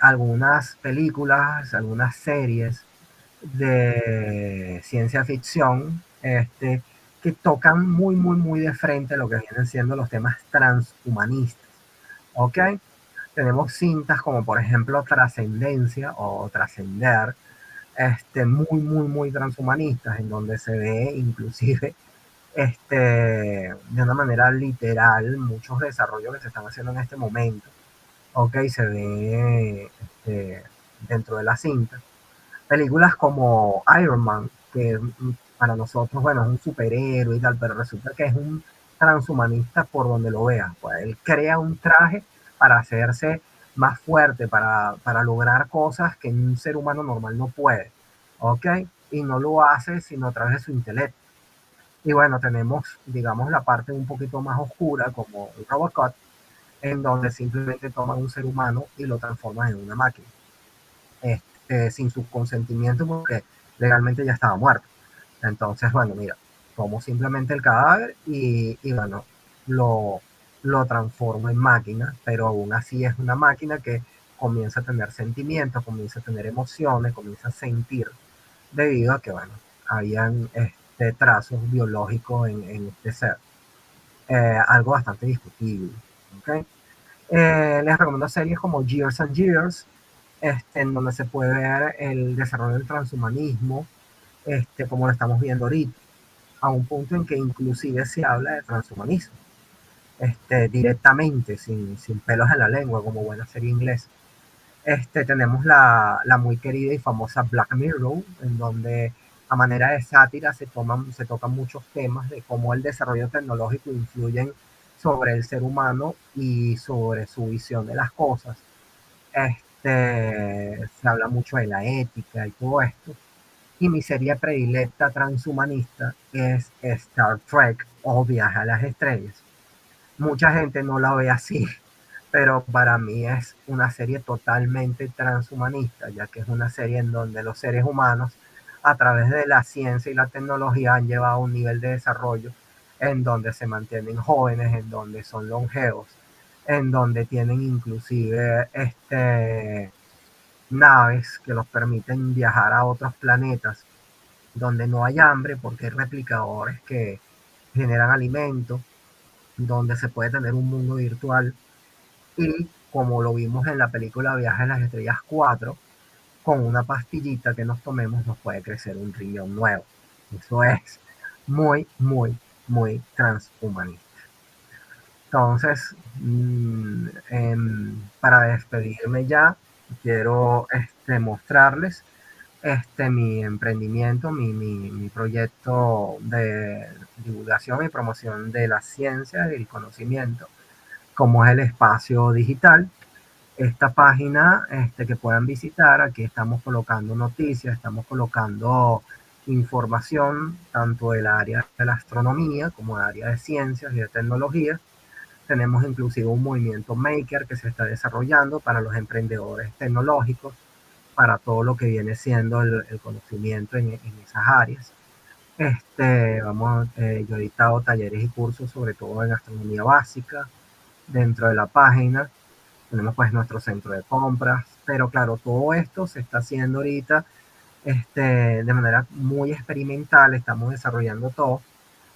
algunas películas, algunas series de ciencia ficción que tocan muy, muy, muy de frente lo que vienen siendo los temas transhumanistas. ¿Ok? Tenemos cintas como por ejemplo Trascendencia o Trascender, muy, muy, muy transhumanistas, en donde se ve inclusive de una manera literal muchos desarrollos que se están haciendo en este momento. Ok, se ve dentro de la cinta. Películas como Iron Man, que para nosotros, bueno, es un superhéroe y tal, pero resulta que es un transhumanista por donde lo veas. Pues él crea un traje para hacerse más fuerte, para lograr cosas que un ser humano normal no puede. ¿Ok? Y no lo hace sino a través de su intelecto. Y bueno, tenemos, digamos, la parte un poquito más oscura como Robocop, en donde simplemente toman un ser humano y lo transforman en una máquina, sin su consentimiento porque legalmente ya estaba muerto. Entonces, bueno, mira, tomo simplemente el cadáver y bueno, lo, lo transformo en máquina, pero aún así es una máquina que comienza a tener sentimientos, comienza a tener emociones, comienza a sentir, debido a que, bueno, habían trazos biológicos en este ser. Algo bastante discutible. ¿Okay? Les recomiendo series como Years and Years, en donde se puede ver el desarrollo del transhumanismo, como lo estamos viendo ahorita, a un punto en que inclusive se habla de transhumanismo, directamente, sin pelos en la lengua, como buena serie inglesa. Tenemos la muy querida y famosa Black Mirror, en donde a manera de sátira se tocan muchos temas de cómo el desarrollo tecnológico influye sobre el ser humano y sobre su visión de las cosas. Se habla mucho de la ética y todo esto. Y mi serie predilecta transhumanista es Star Trek o Viaje a las Estrellas. Mucha gente no la ve así, pero para mí es una serie totalmente transhumanista, ya que es una serie en donde los seres humanos, a través de la ciencia y la tecnología, han llevado a un nivel de desarrollo en donde se mantienen jóvenes, en donde son longevos, en donde tienen inclusive naves que los permiten viajar a otros planetas donde no hay hambre porque hay replicadores que generan alimento, donde se puede tener un mundo virtual y como lo vimos en la película Viaje a las Estrellas 4, con una pastillita que nos tomemos nos puede crecer un riñón nuevo. Eso es muy, muy, muy transhumanista. Entonces, para despedirme ya, quiero mostrarles mi emprendimiento, mi proyecto de divulgación y promoción de la ciencia y el conocimiento, como es el espacio digital. Esta página que puedan visitar, aquí estamos colocando noticias, estamos colocando información tanto del área de la astronomía como del área de ciencias y de tecnología. Tenemos inclusive un movimiento maker que se está desarrollando para los emprendedores tecnológicos, para todo lo que viene siendo el conocimiento en esas áreas. Yo he dictado talleres y cursos, sobre todo en astronomía básica, dentro de la página. Tenemos pues nuestro centro de compras, pero claro, todo esto se está haciendo ahorita de manera muy experimental, estamos desarrollando todo,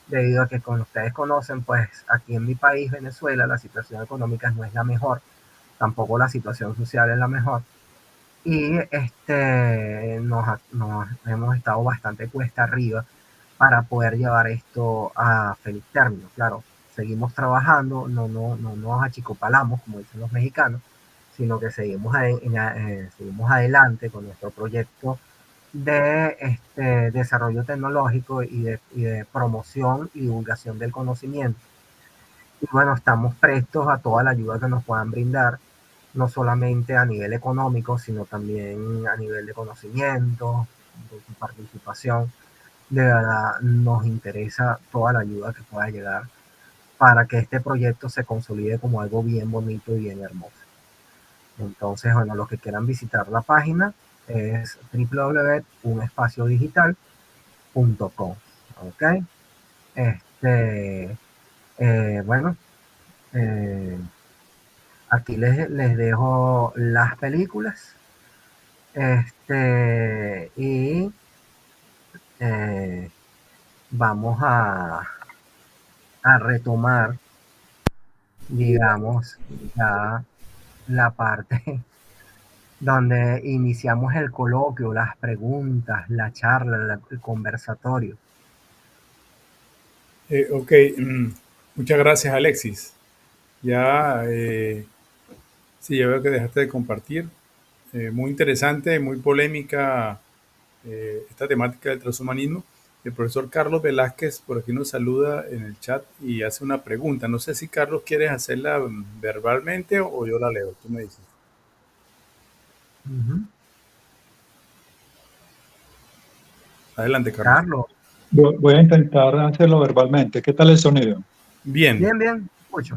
debido a que como ustedes conocen, pues aquí en mi país, Venezuela, la situación económica no es la mejor, tampoco la situación social es la mejor, y nos hemos estado bastante cuesta arriba para poder llevar esto a feliz término. Claro, seguimos trabajando, no nos achicopalamos, como dicen los mexicanos, sino que seguimos adelante con nuestro proyecto de desarrollo tecnológico y de promoción y divulgación del conocimiento. Y bueno, estamos prestos a toda la ayuda que nos puedan brindar, no solamente a nivel económico, sino también a nivel de conocimiento, de su participación. De verdad nos interesa toda la ayuda que pueda llegar para que este proyecto se consolide como algo bien bonito y bien hermoso. Entonces, bueno, los que quieran visitar la página es www.unespaciodigital.com. ¿Ok? Este, bueno, eh, aquí les dejo las películas. Y eh, vamos a retomar, digamos, ya la parte donde iniciamos el coloquio, las preguntas, la charla, el conversatorio. Ok, muchas gracias, Alexis. Ya, sí, ya veo que dejaste de compartir. Muy interesante, muy polémica esta temática del transhumanismo. El profesor Carlos Velázquez por aquí nos saluda en el chat y hace una pregunta. No sé si Carlos quieres hacerla verbalmente o yo la leo. Tú me dices. Ujú. Adelante, Carlos. Carlos, Voy a intentar hacerlo verbalmente. ¿Qué tal el sonido? Bien. bien, bien, escucho.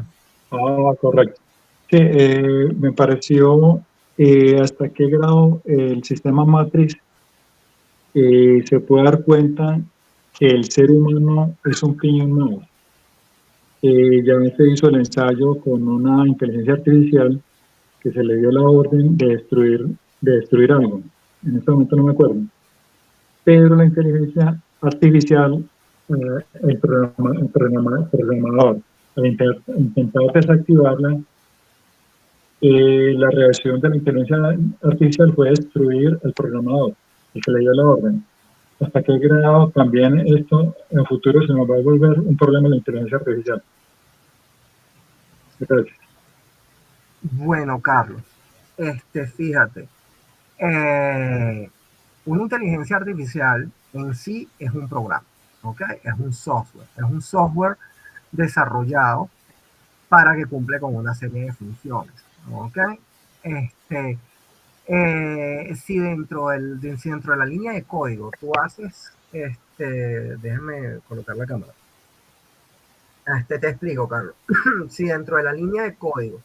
Ah, correcto. Sí, me pareció hasta qué grado el sistema matriz se puede dar cuenta que el ser humano es un piñón nuevo. Ya se hizo el ensayo con una inteligencia artificial que se le dio la orden de destruir algo. En este momento no me acuerdo. Pero la inteligencia artificial, el programador, al intentar desactivarla, la reacción de la inteligencia artificial fue destruir el programador, el que le dio la orden. ¿Hasta qué grado también esto en el futuro se nos va a volver un problema de la inteligencia artificial? Gracias. Bueno, Carlos, fíjate, eh, una inteligencia artificial en sí es un programa, ¿ok? Es un software desarrollado para que cumple con una serie de funciones, ¿ok? Este, si dentro de la línea de código tú haces, déjame colocar la cámara. Te explico, Carlos. Si dentro de la línea de código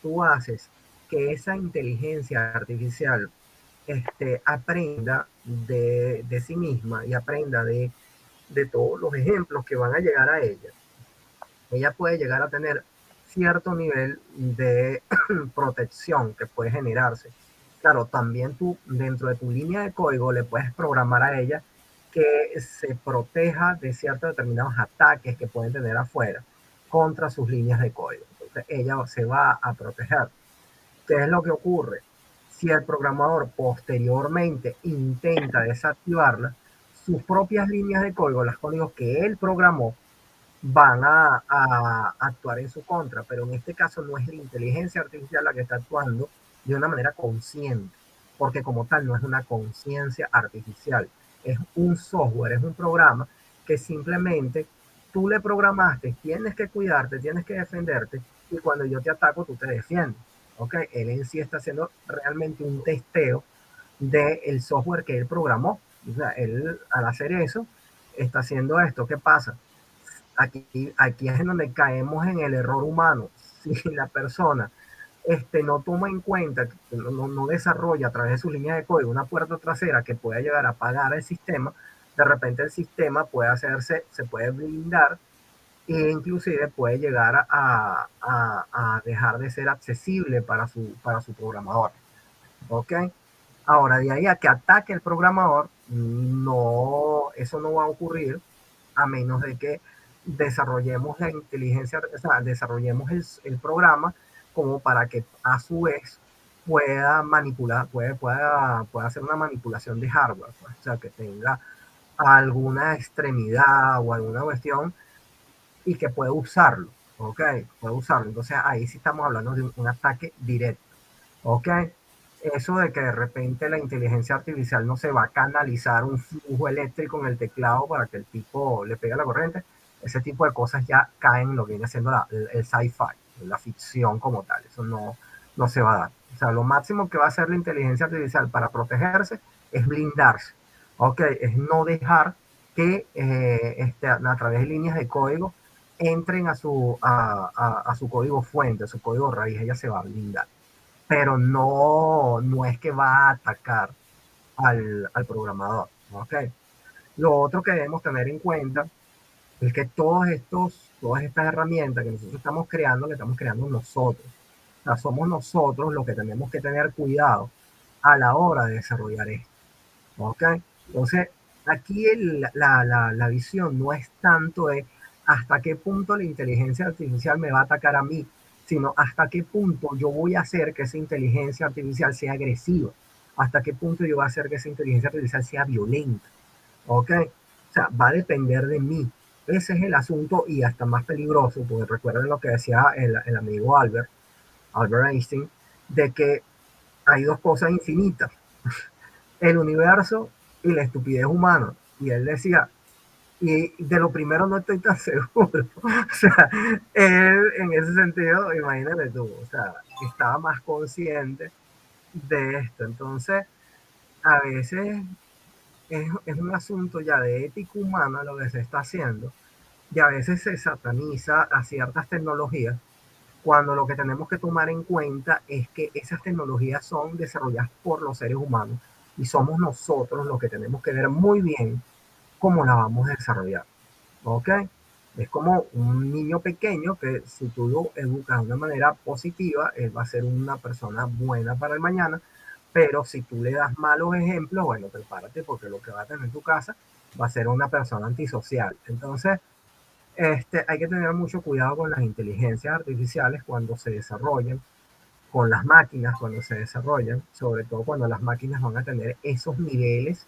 tú haces que esa inteligencia artificial aprenda de sí misma y aprenda de todos los ejemplos que van a llegar a ella, ella puede llegar a tener cierto nivel de protección que puede generarse. Claro, también tú dentro de tu línea de código le puedes programar a ella que se proteja de ciertos determinados ataques que pueden tener afuera contra sus líneas de código. Entonces ella se va a proteger. ¿Qué es lo que ocurre? Si el programador posteriormente intenta desactivarla, sus propias líneas de código, los códigos que él programó, van a actuar en su contra, pero en este caso no es la inteligencia artificial la que está actuando de una manera consciente, porque como tal no es una conciencia artificial, es un software, es un programa que simplemente tú le programaste, tienes que cuidarte, tienes que defenderte, y cuando yo te ataco, tú te defiendes. ¿Ok? Él en sí está haciendo realmente un testeo del software que él programó. O sea, él al hacer eso, está haciendo esto. ¿Qué pasa? Aquí es en donde caemos en el error humano. Si la persona no toma en cuenta, no desarrolla a través de su línea de código una puerta trasera que pueda llegar a apagar el sistema, de repente el sistema puede hacerse, se puede blindar e inclusive puede llegar a dejar de ser accesible para su programador. ¿Ok? Ahora, de ahí a que ataque el programador, no, eso no va a ocurrir a menos de que desarrollemos la inteligencia, o sea, desarrollemos el programa como para que a su vez pueda manipular, pueda hacer una manipulación de hardware, pues, o sea, que tenga alguna extremidad o alguna cuestión y que pueda usarlo, ¿ok? Puede usarlo. Entonces ahí sí estamos hablando de un ataque directo, ¿ok? Eso de que de repente la inteligencia artificial no se va a canalizar un flujo eléctrico en el teclado para que el tipo le pegue la corriente, ese tipo de cosas ya caen en lo que viene siendo el sci-fi, la ficción como tal, eso no se va a dar. O sea, lo máximo que va a hacer la inteligencia artificial para protegerse es blindarse, ¿ok? Es no dejar que a través de líneas de código entren a su código fuente, a su código raíz, ella se va a blindar, pero no es que va a atacar al programador. ¿Okay? Lo otro que debemos tener en cuenta es que todas estas herramientas que nosotros estamos creando, las estamos creando nosotros. O sea, somos nosotros los que tenemos que tener cuidado a la hora de desarrollar esto. ¿Okay? Entonces, aquí la visión no es tanto de hasta qué punto la inteligencia artificial me va a atacar a mí, sino hasta qué punto yo voy a hacer que esa inteligencia artificial sea agresiva, hasta qué punto yo voy a hacer que esa inteligencia artificial sea violenta. ¿Ok? O sea, va a depender de mí. Ese es el asunto y hasta más peligroso, porque recuerden lo que decía el amigo Albert Einstein, de que hay dos cosas infinitas, el universo y la estupidez humana. Y él decía, y de lo primero no estoy tan seguro. O sea, él en ese sentido, imagínate tú, o sea, estaba más consciente de esto. Entonces, a veces es un asunto ya de ética humana lo que se está haciendo y a veces se sataniza a ciertas tecnologías cuando lo que tenemos que tomar en cuenta es que esas tecnologías son desarrolladas por los seres humanos y somos nosotros los que tenemos que ver muy bien cómo la vamos a desarrollar. ¿Ok? Es como un niño pequeño que si tú lo educas de una manera positiva, él va a ser una persona buena para el mañana, pero si tú le das malos ejemplos, bueno, prepárate porque lo que va a tener en tu casa va a ser una persona antisocial. Entonces, hay que tener mucho cuidado con las inteligencias artificiales cuando se desarrollan, con las máquinas cuando se desarrollan, sobre todo cuando las máquinas van a tener esos niveles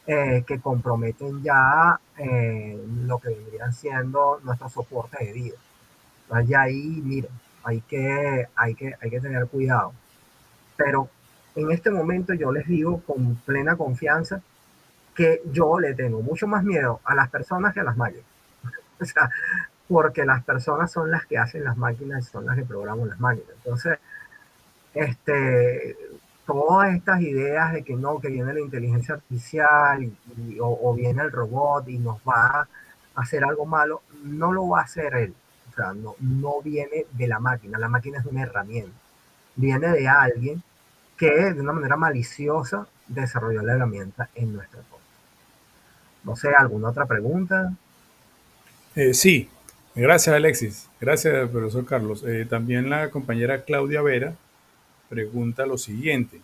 que comprometen ya lo que vendrían siendo nuestros soportes de vida. Entonces ya ahí, mira, hay que tener cuidado. Pero en este momento yo les digo con plena confianza que yo le tengo mucho más miedo a las personas que a las máquinas. O sea, porque las personas son las que hacen las máquinas y son las que programan las máquinas. Entonces, este, todas estas ideas de que no, que viene la inteligencia artificial o viene el robot y nos va a hacer algo malo, no lo va a hacer él. O sea, no viene de la máquina es una herramienta, viene de alguien que de una manera maliciosa desarrolló la herramienta en nuestra contra. No sé, ¿alguna otra pregunta? Sí, gracias Alexis, gracias profesor Carlos. También la compañera Claudia Vera pregunta lo siguiente.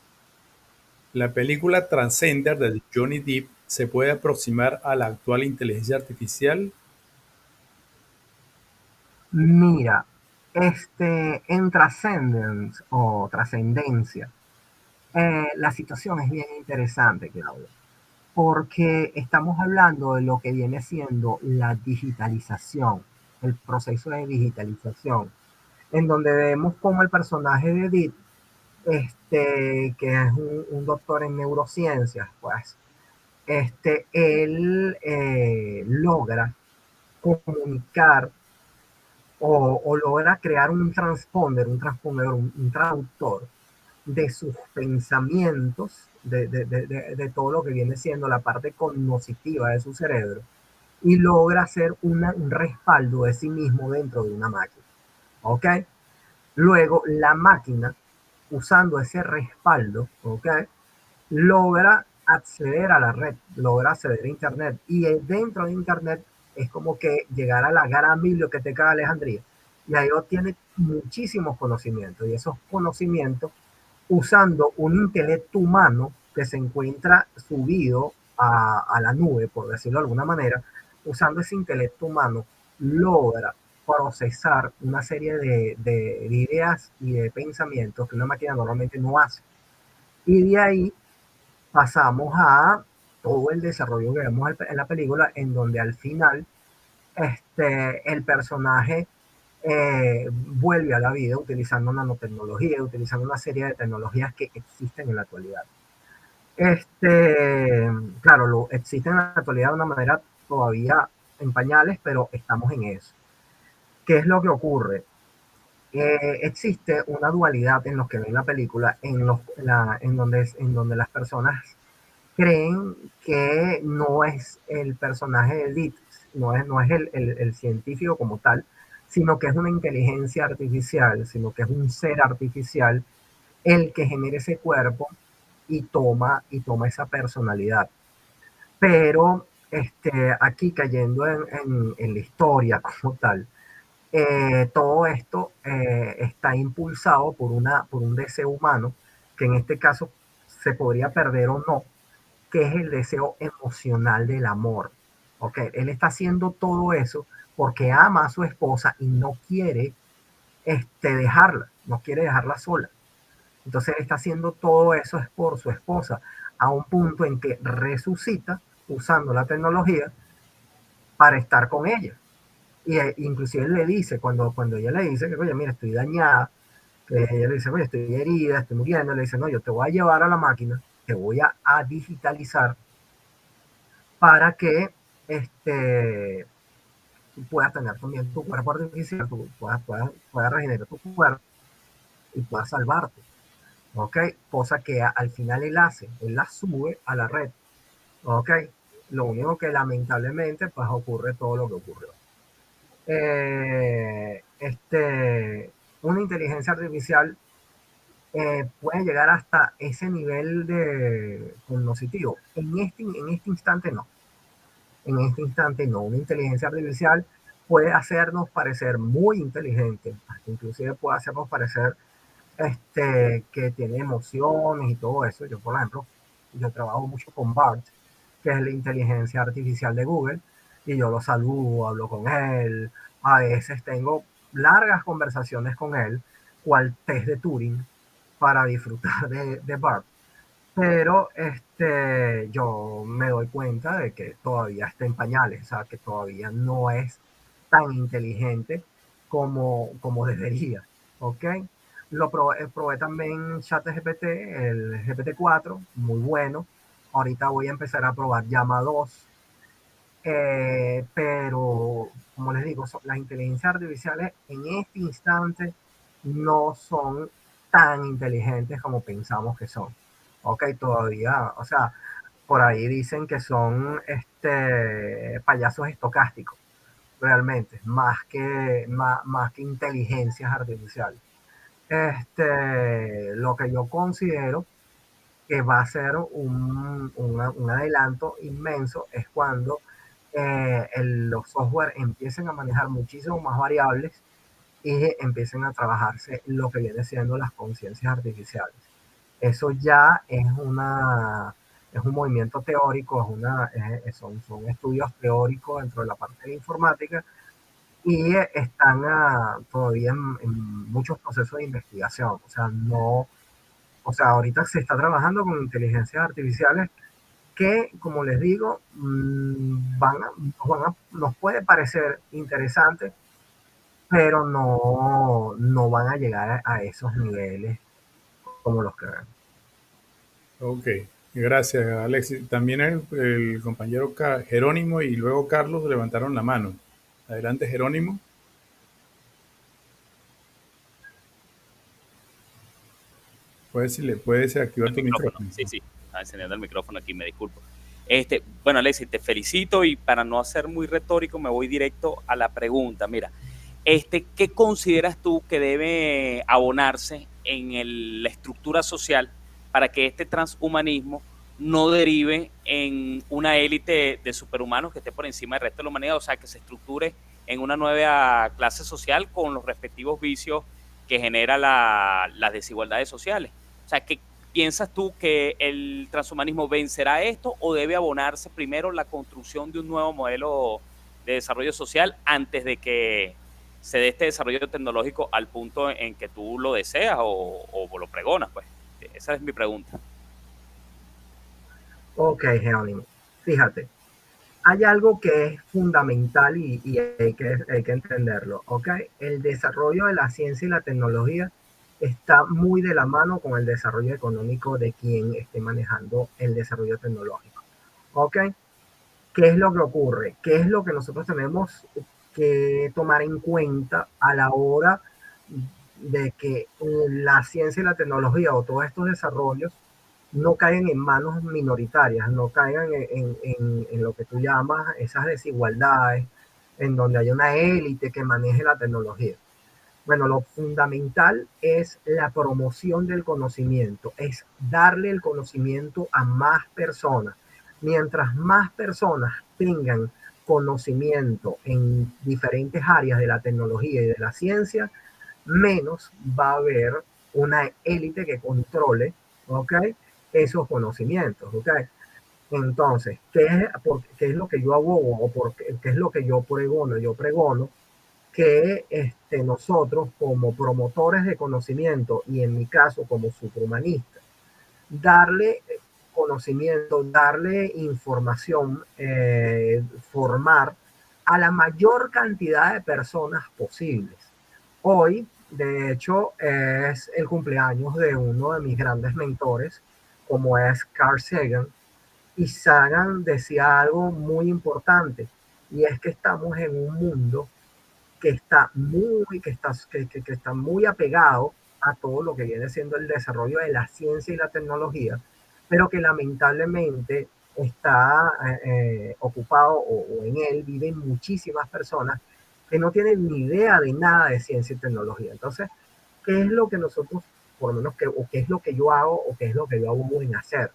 ¿La película Transcender de Johnny Depp se puede aproximar a la actual inteligencia artificial? Mira, en Transcendence o Trascendencia, la situación es bien interesante, Claudio, porque estamos hablando de lo que viene siendo la digitalización, el proceso de digitalización, en donde vemos como el personaje de Edith, que es un doctor en neurociencias, pues, él logra comunicar o logra crear un traductor de sus pensamientos, de todo lo que viene siendo la parte cognitiva de su cerebro, y logra hacer un respaldo de sí mismo dentro de una máquina. ¿Ok? Luego, la máquina, usando ese respaldo, ¿ok? Logra acceder a la red, logra acceder a Internet. Y dentro de Internet es como que llegar a la gran biblioteca de Alejandría. Y ahí obtiene muchísimos conocimientos. Y esos conocimientos, usando un intelecto humano que se encuentra subido a la nube, por decirlo de alguna manera, usando ese intelecto humano, logra procesar una serie de ideas y de pensamientos que una máquina normalmente no hace. Y de ahí pasamos a todo el desarrollo que vemos en la película, en donde al final el personaje vuelve a la vida utilizando nanotecnología, utilizando una serie de tecnologías que existen en la actualidad. Claro, existen en la actualidad de una manera todavía en pañales, pero estamos en eso. ¿Qué es lo que ocurre? Existe una dualidad en los que ven la película, en donde las personas creen que no es el personaje de Edith, no es el científico como tal, sino que es una inteligencia artificial, sino que es un ser artificial el que genera ese cuerpo y toma esa personalidad. Pero aquí cayendo en la historia como tal, todo esto está impulsado por un deseo humano que en este caso se podría perder o no, que es el deseo emocional del amor. ¿Ok? Él está haciendo todo eso porque ama a su esposa y no quiere dejarla, no quiere dejarla sola. Entonces él está haciendo todo eso es por su esposa, a un punto en que resucita usando la tecnología para estar con ella. Y inclusive él le dice, cuando ella le dice que, oye, mira, estoy dañada, que ella le dice, oye, estoy herida, estoy muriendo, le dice, no, yo te voy a llevar a la máquina, te voy a digitalizar para que tú puedas tener también tu cuerpo artificial, tú puedas regenerar tu cuerpo y puedas salvarte. ¿Ok? Cosa que al final él hace, él la sube a la red. ¿Ok? Lo único que lamentablemente pues ocurre todo lo que ocurrió. Eh, este, una inteligencia artificial puede llegar hasta ese nivel de cognoscitivo. En este instante no. En este instante no. Una inteligencia artificial puede hacernos parecer muy inteligentes, inclusive puede hacernos parecer que tiene emociones y todo eso. Yo, por ejemplo, yo trabajo mucho con BART, que es la inteligencia artificial de Google, y yo lo saludo, hablo con él, a veces tengo largas conversaciones con él, cual test de Turing, para disfrutar de BART. Pero yo me doy cuenta de que todavía está en pañales, o sea, que todavía no es tan inteligente como debería, ¿ok? Probé también ChatGPT, el GPT-4, muy bueno. Ahorita voy a empezar a probar Llama 2, pero como les digo, las inteligencias artificiales en este instante no son tan inteligentes como pensamos que son. Ok, todavía, o sea, por ahí dicen que son payasos estocásticos, realmente, más que inteligencias artificiales. Lo que yo considero que va a ser un adelanto inmenso es cuando los software empiecen a manejar muchísimo más variables y empiecen a trabajarse lo que viene siendo las conciencias artificiales. Eso ya es un movimiento teórico, son estudios teóricos dentro de la parte de la informática y están todavía en muchos procesos de investigación. O sea, no, o sea, ahorita se está trabajando con inteligencias artificiales que, como les digo, nos puede parecer interesante, pero no van a llegar a esos niveles como los que ven. Ok, gracias Alexis. También el compañero Jerónimo y luego Carlos levantaron la mano. Adelante Jerónimo. Puedes activar El tu micrófono, micrófono. sí, sí, estaba encendiendo el micrófono aquí, me disculpo. Bueno, Alexis, te felicito y para no ser muy retórico me voy directo a la pregunta. Mira, ¿qué consideras tú que debe abonarse en la estructura social para que este transhumanismo no derive en una élite de superhumanos que esté por encima del resto de la humanidad? O sea, que se estructure en una nueva clase social con los respectivos vicios que genera las desigualdades sociales. O sea, ¿qué piensas tú que el transhumanismo vencerá esto o debe abonarse primero la construcción de un nuevo modelo de desarrollo social antes de que se dé este desarrollo tecnológico al punto en que tú lo deseas o lo pregonas? Pues esa es mi pregunta. Ok, Jerónimo, fíjate, hay algo que es fundamental y hay que entenderlo, ¿ok? El desarrollo de la ciencia y la tecnología está muy de la mano con el desarrollo económico de quien esté manejando el desarrollo tecnológico, ¿ok? ¿Qué es lo que ocurre? ¿Qué es lo que nosotros tenemos que tomar en cuenta a la hora de que la ciencia y la tecnología o todos estos desarrollos no caigan en manos minoritarias, no caigan en lo que tú llamas esas desigualdades, en donde hay una élite que maneje la tecnología? Bueno, lo fundamental es la promoción del conocimiento, es darle el conocimiento a más personas. Mientras más personas tengan conocimiento en diferentes áreas de la tecnología y de la ciencia, menos va a haber una élite que controle, ¿ok?, esos conocimientos, ¿ok? Entonces, ¿qué es lo que yo abogo o qué es lo que yo pregono? Yo pregono que nosotros como promotores de conocimiento y en mi caso como superhumanistas, darle conocimiento, darle información, formar a la mayor cantidad de personas posibles. Hoy, de hecho, es el cumpleaños de uno de mis grandes mentores, como es Carl Sagan, y Sagan decía algo muy importante, y es que estamos en un mundo que está muy apegado a todo lo que viene siendo el desarrollo de la ciencia y la tecnología, pero que lamentablemente está ocupado o en él viven muchísimas personas que no tienen ni idea de nada de ciencia y tecnología. Entonces, ¿qué es lo que nosotros, por lo menos, o qué es lo que yo hago o qué es lo que yo hago en hacer?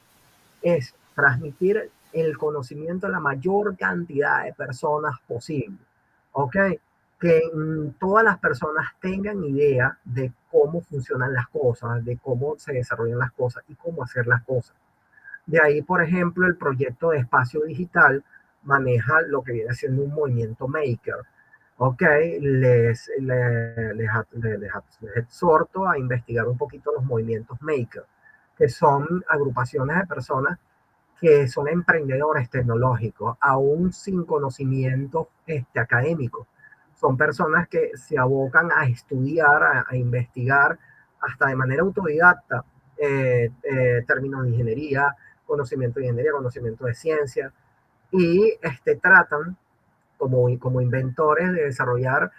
Es transmitir el conocimiento a la mayor cantidad de personas posible. ¿Ok? Que todas las personas tengan idea de cómo funcionan las cosas, de cómo se desarrollan las cosas y cómo hacer las cosas. De ahí, por ejemplo, el proyecto de espacio digital maneja lo que viene siendo un movimiento maker. Ok, les exhorto a investigar un poquito los movimientos maker, que son agrupaciones de personas que son emprendedores tecnológicos, aún sin conocimiento académico. Son personas que se abocan a estudiar, a investigar, hasta de manera autodidacta, términos de ingeniería, conocimiento de ciencia, y tratan como inventores de desarrollar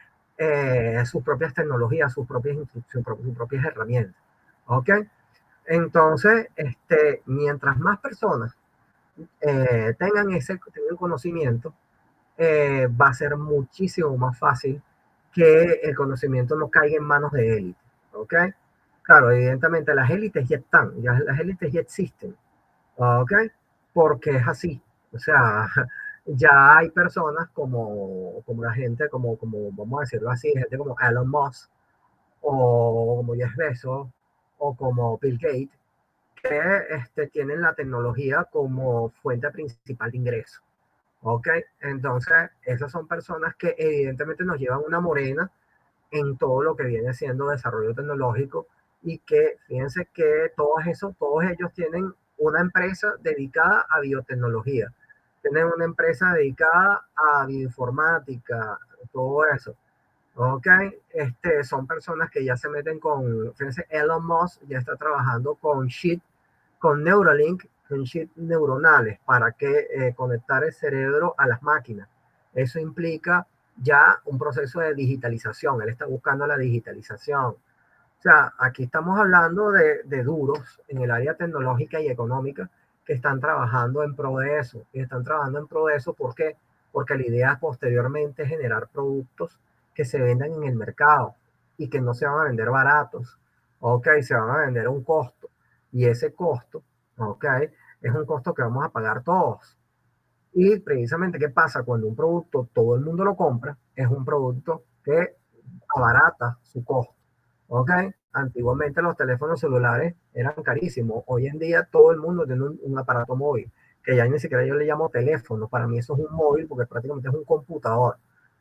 sus propias tecnologías, sus propias herramientas. ¿Ok? Entonces, mientras más personas tengan tengan conocimiento, va a ser muchísimo más fácil que el conocimiento no caiga en manos de élites. ¿Ok? Claro, evidentemente las élites ya están, las élites ya existen. ¿Ok? Porque es así. O sea, ya hay personas como la gente, como vamos a decirlo así, gente como Elon Musk, o como Jeff Bezos, o como Bill Gates, que tienen la tecnología como fuente principal de ingreso. ¿Ok? Entonces, esas son personas que evidentemente nos llevan una morena en todo lo que viene siendo desarrollo tecnológico y que fíjense que todos ellos tienen una empresa dedicada a biotecnología, tienen una empresa dedicada a bioinformática, todo eso. Ok, son personas que ya se meten fíjense, Elon Musk ya está trabajando con Neuralink, con chips neuronales para conectar el cerebro a las máquinas. Eso implica ya un proceso de digitalización. Él está buscando la digitalización. O sea, aquí estamos hablando de duros en el área tecnológica y económica que están trabajando en pro de eso. Y están trabajando en pro de eso porque la idea es posteriormente generar productos que se vendan en el mercado y que no se van a vender baratos. Ok, se van a vender a un costo. Y ese costo, ok, es un costo que vamos a pagar todos. Y precisamente, ¿qué pasa? Cuando un producto todo el mundo lo compra, es un producto que abarata su costo. ¿Ok? Antiguamente los teléfonos celulares eran carísimos. Hoy en día todo el mundo tiene un aparato móvil, que ya ni siquiera yo le llamo teléfono. Para mí eso es un móvil porque prácticamente es un computador.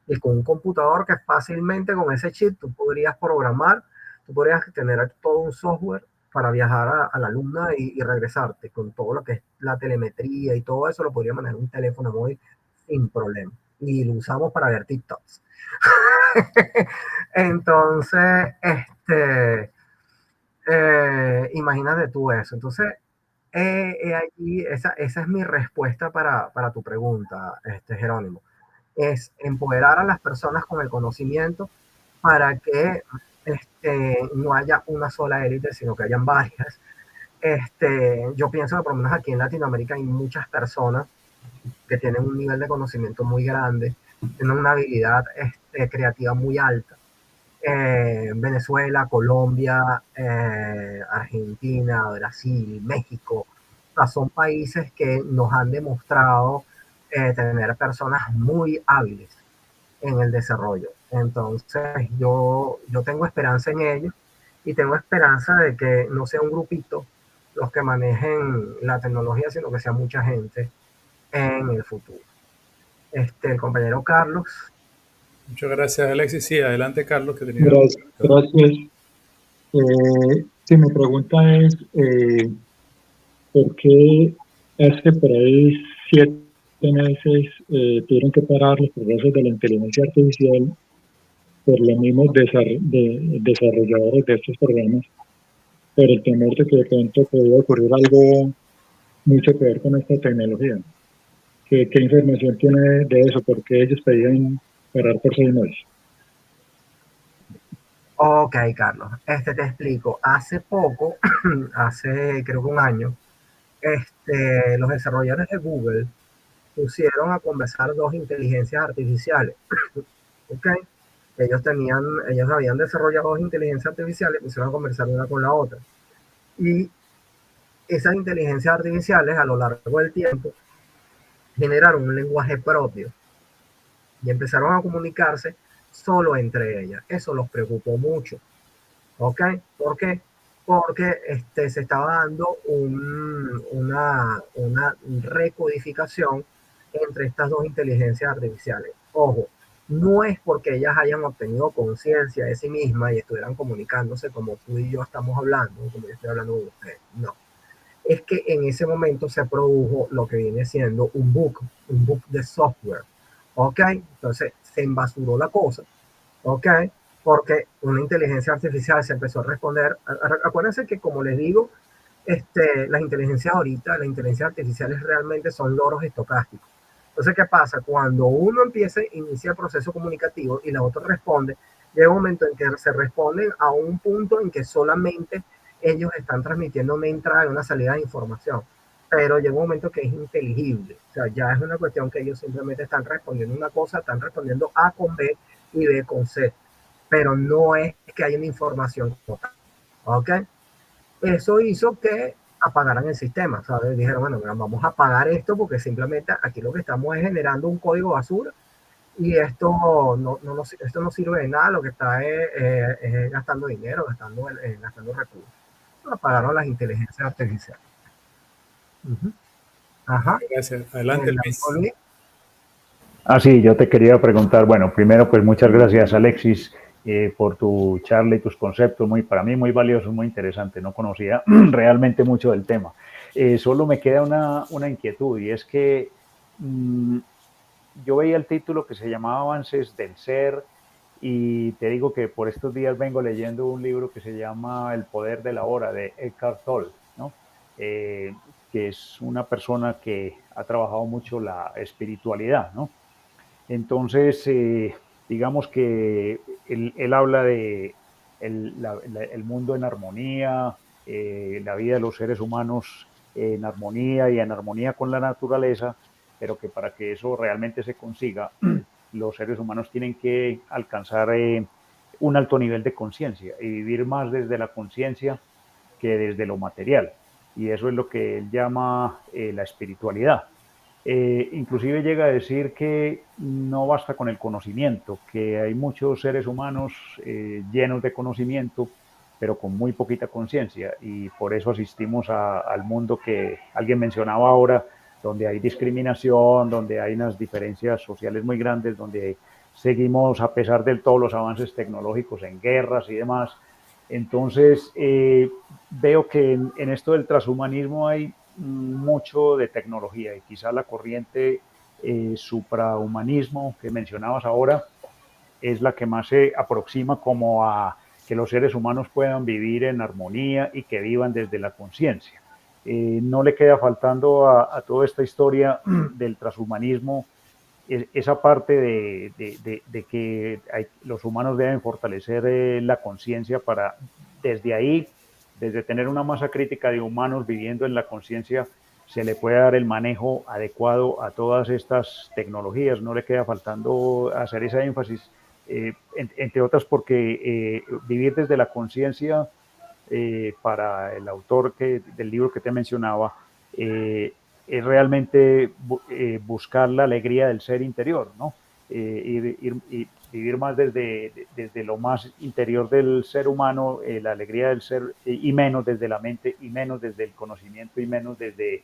Y con un computador que fácilmente con ese chip tú podrías programar, tú podrías tener todo un software para viajar a la luna y regresarte con todo lo que es la telemetría y todo eso lo podría manejar un teléfono móvil sin problema. Y lo usamos para ver TikToks. Entonces, imagínate tú eso. Entonces, allí, esa es mi respuesta para tu pregunta, Jerónimo. Es empoderar a las personas con el conocimiento para que no haya una sola élite, sino que hayan varias. Yo pienso que por lo menos aquí en Latinoamérica hay muchas personas que tienen un nivel de conocimiento muy grande, tienen una habilidad creativa muy alta. Venezuela, Colombia, Argentina, Brasil, México, o sea, son países que nos han demostrado tener personas muy hábiles en el desarrollo. Entonces yo tengo esperanza en ellos y tengo esperanza de que no sea un grupito los que manejen la tecnología, sino que sea mucha gente en el futuro. El compañero Carlos. Muchas gracias, Alexis. Sí, adelante, Carlos, que tenía una Gracias. pregunta. Gracias. Sí, mi pregunta es, ¿por qué hace por ahí 7 meses tuvieron que parar los procesos de la inteligencia artificial por los mismos desarrolladores de estos programas, por el temor de que de pronto podía ocurrir algo mucho que ver con esta tecnología? ¿Qué información tiene de eso? ¿Por qué ellos pedían parar por 6 meses? Ok, Carlos, te explico. Hace poco, hace creo que un año, los desarrolladores de Google pusieron a conversar dos inteligencias artificiales. Ok, ellos habían desarrollado dos inteligencias artificiales, pusieron a conversar una con la otra. Y esas inteligencias artificiales a lo largo del tiempo generaron un lenguaje propio y empezaron a comunicarse solo entre ellas. Eso los preocupó mucho. ¿Ok? ¿Por qué? Porque se estaba dando una recodificación entre estas dos inteligencias artificiales. Ojo, no es porque ellas hayan obtenido conciencia de sí mismas y estuvieran comunicándose como tú y yo estamos hablando, como yo estoy hablando con ustedes. No. Es que en ese momento se produjo lo que viene siendo un bug de software. ¿Ok? Entonces se embasuró la cosa. ¿Ok? Porque una inteligencia artificial se empezó a responder. Acuérdense que, como les digo, las inteligencias ahorita, las inteligencias artificiales realmente son loros estocásticos. Entonces, ¿qué pasa? Cuando uno inicia el proceso comunicativo y la otra responde, llega un momento en que se responden a un punto en que solamente ellos están transmitiendo una entrada y una salida de información. Pero llega un momento que es inteligible. O sea, ya es una cuestión que ellos simplemente están respondiendo una cosa, están respondiendo A con B y B con C. Pero no es que haya una información total. ¿Ok? Eso hizo que apagaran el sistema, ¿sabes? Dijeron, bueno, vamos a apagar esto porque simplemente aquí lo que estamos es generando un código basura y esto no sirve de nada, lo que está es gastando dinero, gastando recursos. Apagaron las inteligencias artificiales. Uh-huh. Ajá. Gracias. Adelante, Luis. Sí, yo te quería preguntar, bueno, primero pues muchas gracias, Alexis, por tu charla y tus conceptos, para mí muy valiosos, muy interesante, no conocía realmente mucho del tema. Solo me queda una inquietud, y es que yo veía el título que se llamaba Avances del Ser, y te digo que por estos días vengo leyendo un libro que se llama El Poder de la Hora, de Eckhart Tolle, ¿no? Que es una persona que ha trabajado mucho la espiritualidad, ¿no? Entonces, digamos que él habla de el mundo en armonía, la vida de los seres humanos en armonía y en armonía con la naturaleza, pero que para que eso realmente se consiga, los seres humanos tienen que alcanzar un alto nivel de conciencia y vivir más desde la conciencia que desde lo material. Y eso es lo que él llama la espiritualidad. Inclusive llega a decir que no basta con el conocimiento, que hay muchos seres humanos llenos de conocimiento, pero con muy poquita conciencia, y por eso asistimos al mundo que alguien mencionaba ahora, donde hay discriminación, donde hay unas diferencias sociales muy grandes, donde seguimos, a pesar de todos los avances tecnológicos, en guerras y demás. Entonces, veo que en esto del transhumanismo hay mucho de tecnología, y quizá la corriente suprahumanismo que mencionabas ahora es la que más se aproxima como a que los seres humanos puedan vivir en armonía y que vivan desde la conciencia. No le queda faltando a toda esta historia del transhumanismo esa parte de que los humanos deben fortalecer la conciencia para desde ahí, desde tener una masa crítica de humanos viviendo en la conciencia, se le puede dar el manejo adecuado a todas estas tecnologías. No le queda faltando hacer ese énfasis, entre otras porque vivir desde la conciencia, para el autor del libro que te mencionaba, es realmente buscar la alegría del ser interior, ¿no? vivir más desde lo más interior del ser humano, la alegría del ser, y menos desde la mente, y menos desde el conocimiento, y menos desde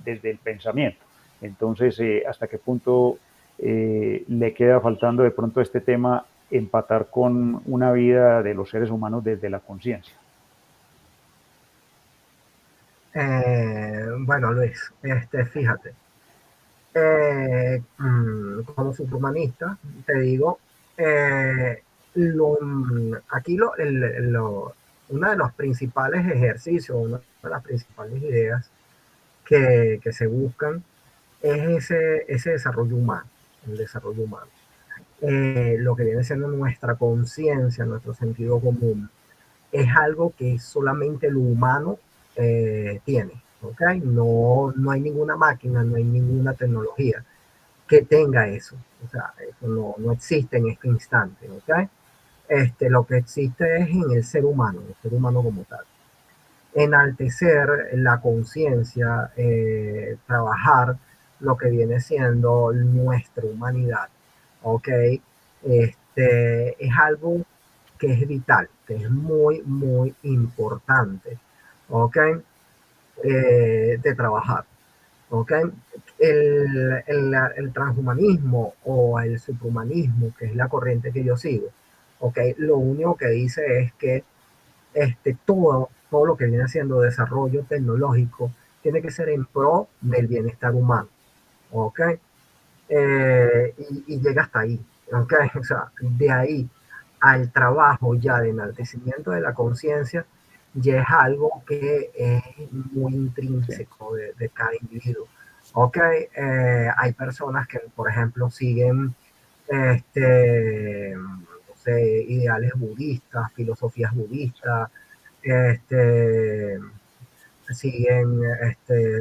el pensamiento. Entonces, ¿hasta qué punto le queda faltando de pronto este tema empatar con una vida de los seres humanos desde la conciencia? Bueno, Luis, fíjate, como superhumanista, te digo, aquí uno de los principales ejercicios, una de las principales ideas que se buscan es ese desarrollo humano, el desarrollo humano. Lo que viene siendo nuestra conciencia, nuestro sentido común, es algo que solamente el humano tiene, ¿ok? No hay ninguna máquina, no hay ninguna tecnología que tenga eso. O sea, eso no existe en este instante, ¿ok? Lo que existe es en el ser humano como tal. Enaltecer la conciencia, trabajar lo que viene siendo nuestra humanidad, ¿ok? Es algo que es vital, que es muy, muy importante, ¿ok? De trabajar, ¿ok? El transhumanismo o el subhumanismo, que es la corriente que yo sigo, ¿ok? Lo único que dice es que todo lo que viene haciendo desarrollo tecnológico tiene que ser en pro del bienestar humano, ¿ok? Y llega hasta ahí, ¿ok? O sea, de ahí al trabajo ya de enaltecimiento de la conciencia, ya es algo que es muy Sí. intrínseco de cada individuo. Ok, hay personas que, por ejemplo, siguen no sé, ideales budistas, filosofías budistas, este, siguen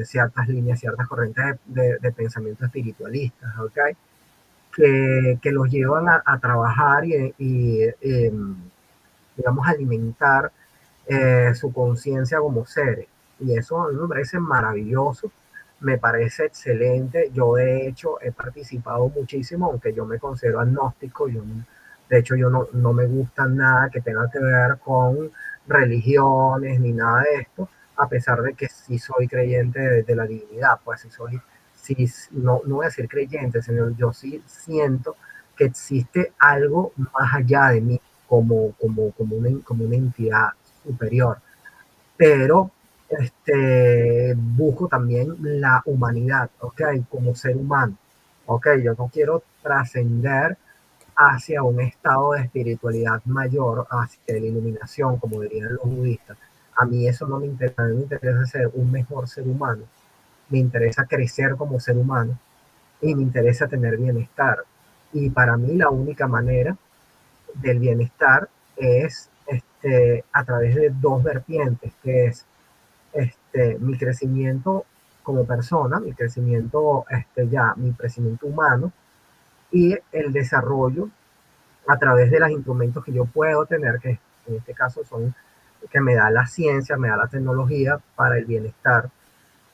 ciertas líneas, ciertas corrientes de pensamiento espiritualistas, ¿ok? Que los llevan a trabajar y digamos, alimentar su conciencia como seres. Y eso a mí me parece maravilloso, me parece excelente. Yo de hecho he participado muchísimo, aunque yo me considero agnóstico. De hecho, yo no me gusta nada que tenga que ver con religiones ni nada de esto, a pesar de que sí soy creyente de la divinidad, pues sí, no voy a decir creyente, sino yo sí siento que existe algo más allá de mí como una entidad superior. Pero busco también la humanidad, ¿ok? Como ser humano, ¿ok? Yo no quiero trascender hacia un estado de espiritualidad mayor, hacia la iluminación, como dirían los budistas. A mí eso no me interesa, a mí me interesa ser un mejor ser humano, me interesa crecer como ser humano y me interesa tener bienestar. Y para mí la única manera del bienestar es a través de dos vertientes, que es mi crecimiento como persona, mi crecimiento humano y el desarrollo a través de los instrumentos que yo puedo tener, que en este caso son que me da la ciencia, me da la tecnología para el bienestar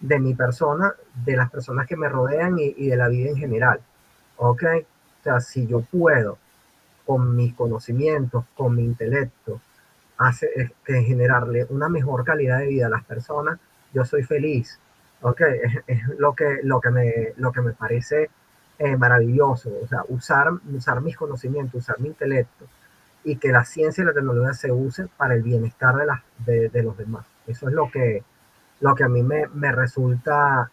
de mi persona, de las personas que me rodean y de la vida en general. ¿Ok? O sea, si yo puedo con mis conocimientos, con mi intelecto, generarle una mejor calidad de vida a las personas, yo soy feliz. ¿Ok? Es lo que me parece maravilloso. O sea, usar mis conocimientos, usar mi intelecto y que la ciencia y la tecnología se usen para el bienestar de los demás. Eso es lo que a mí me resulta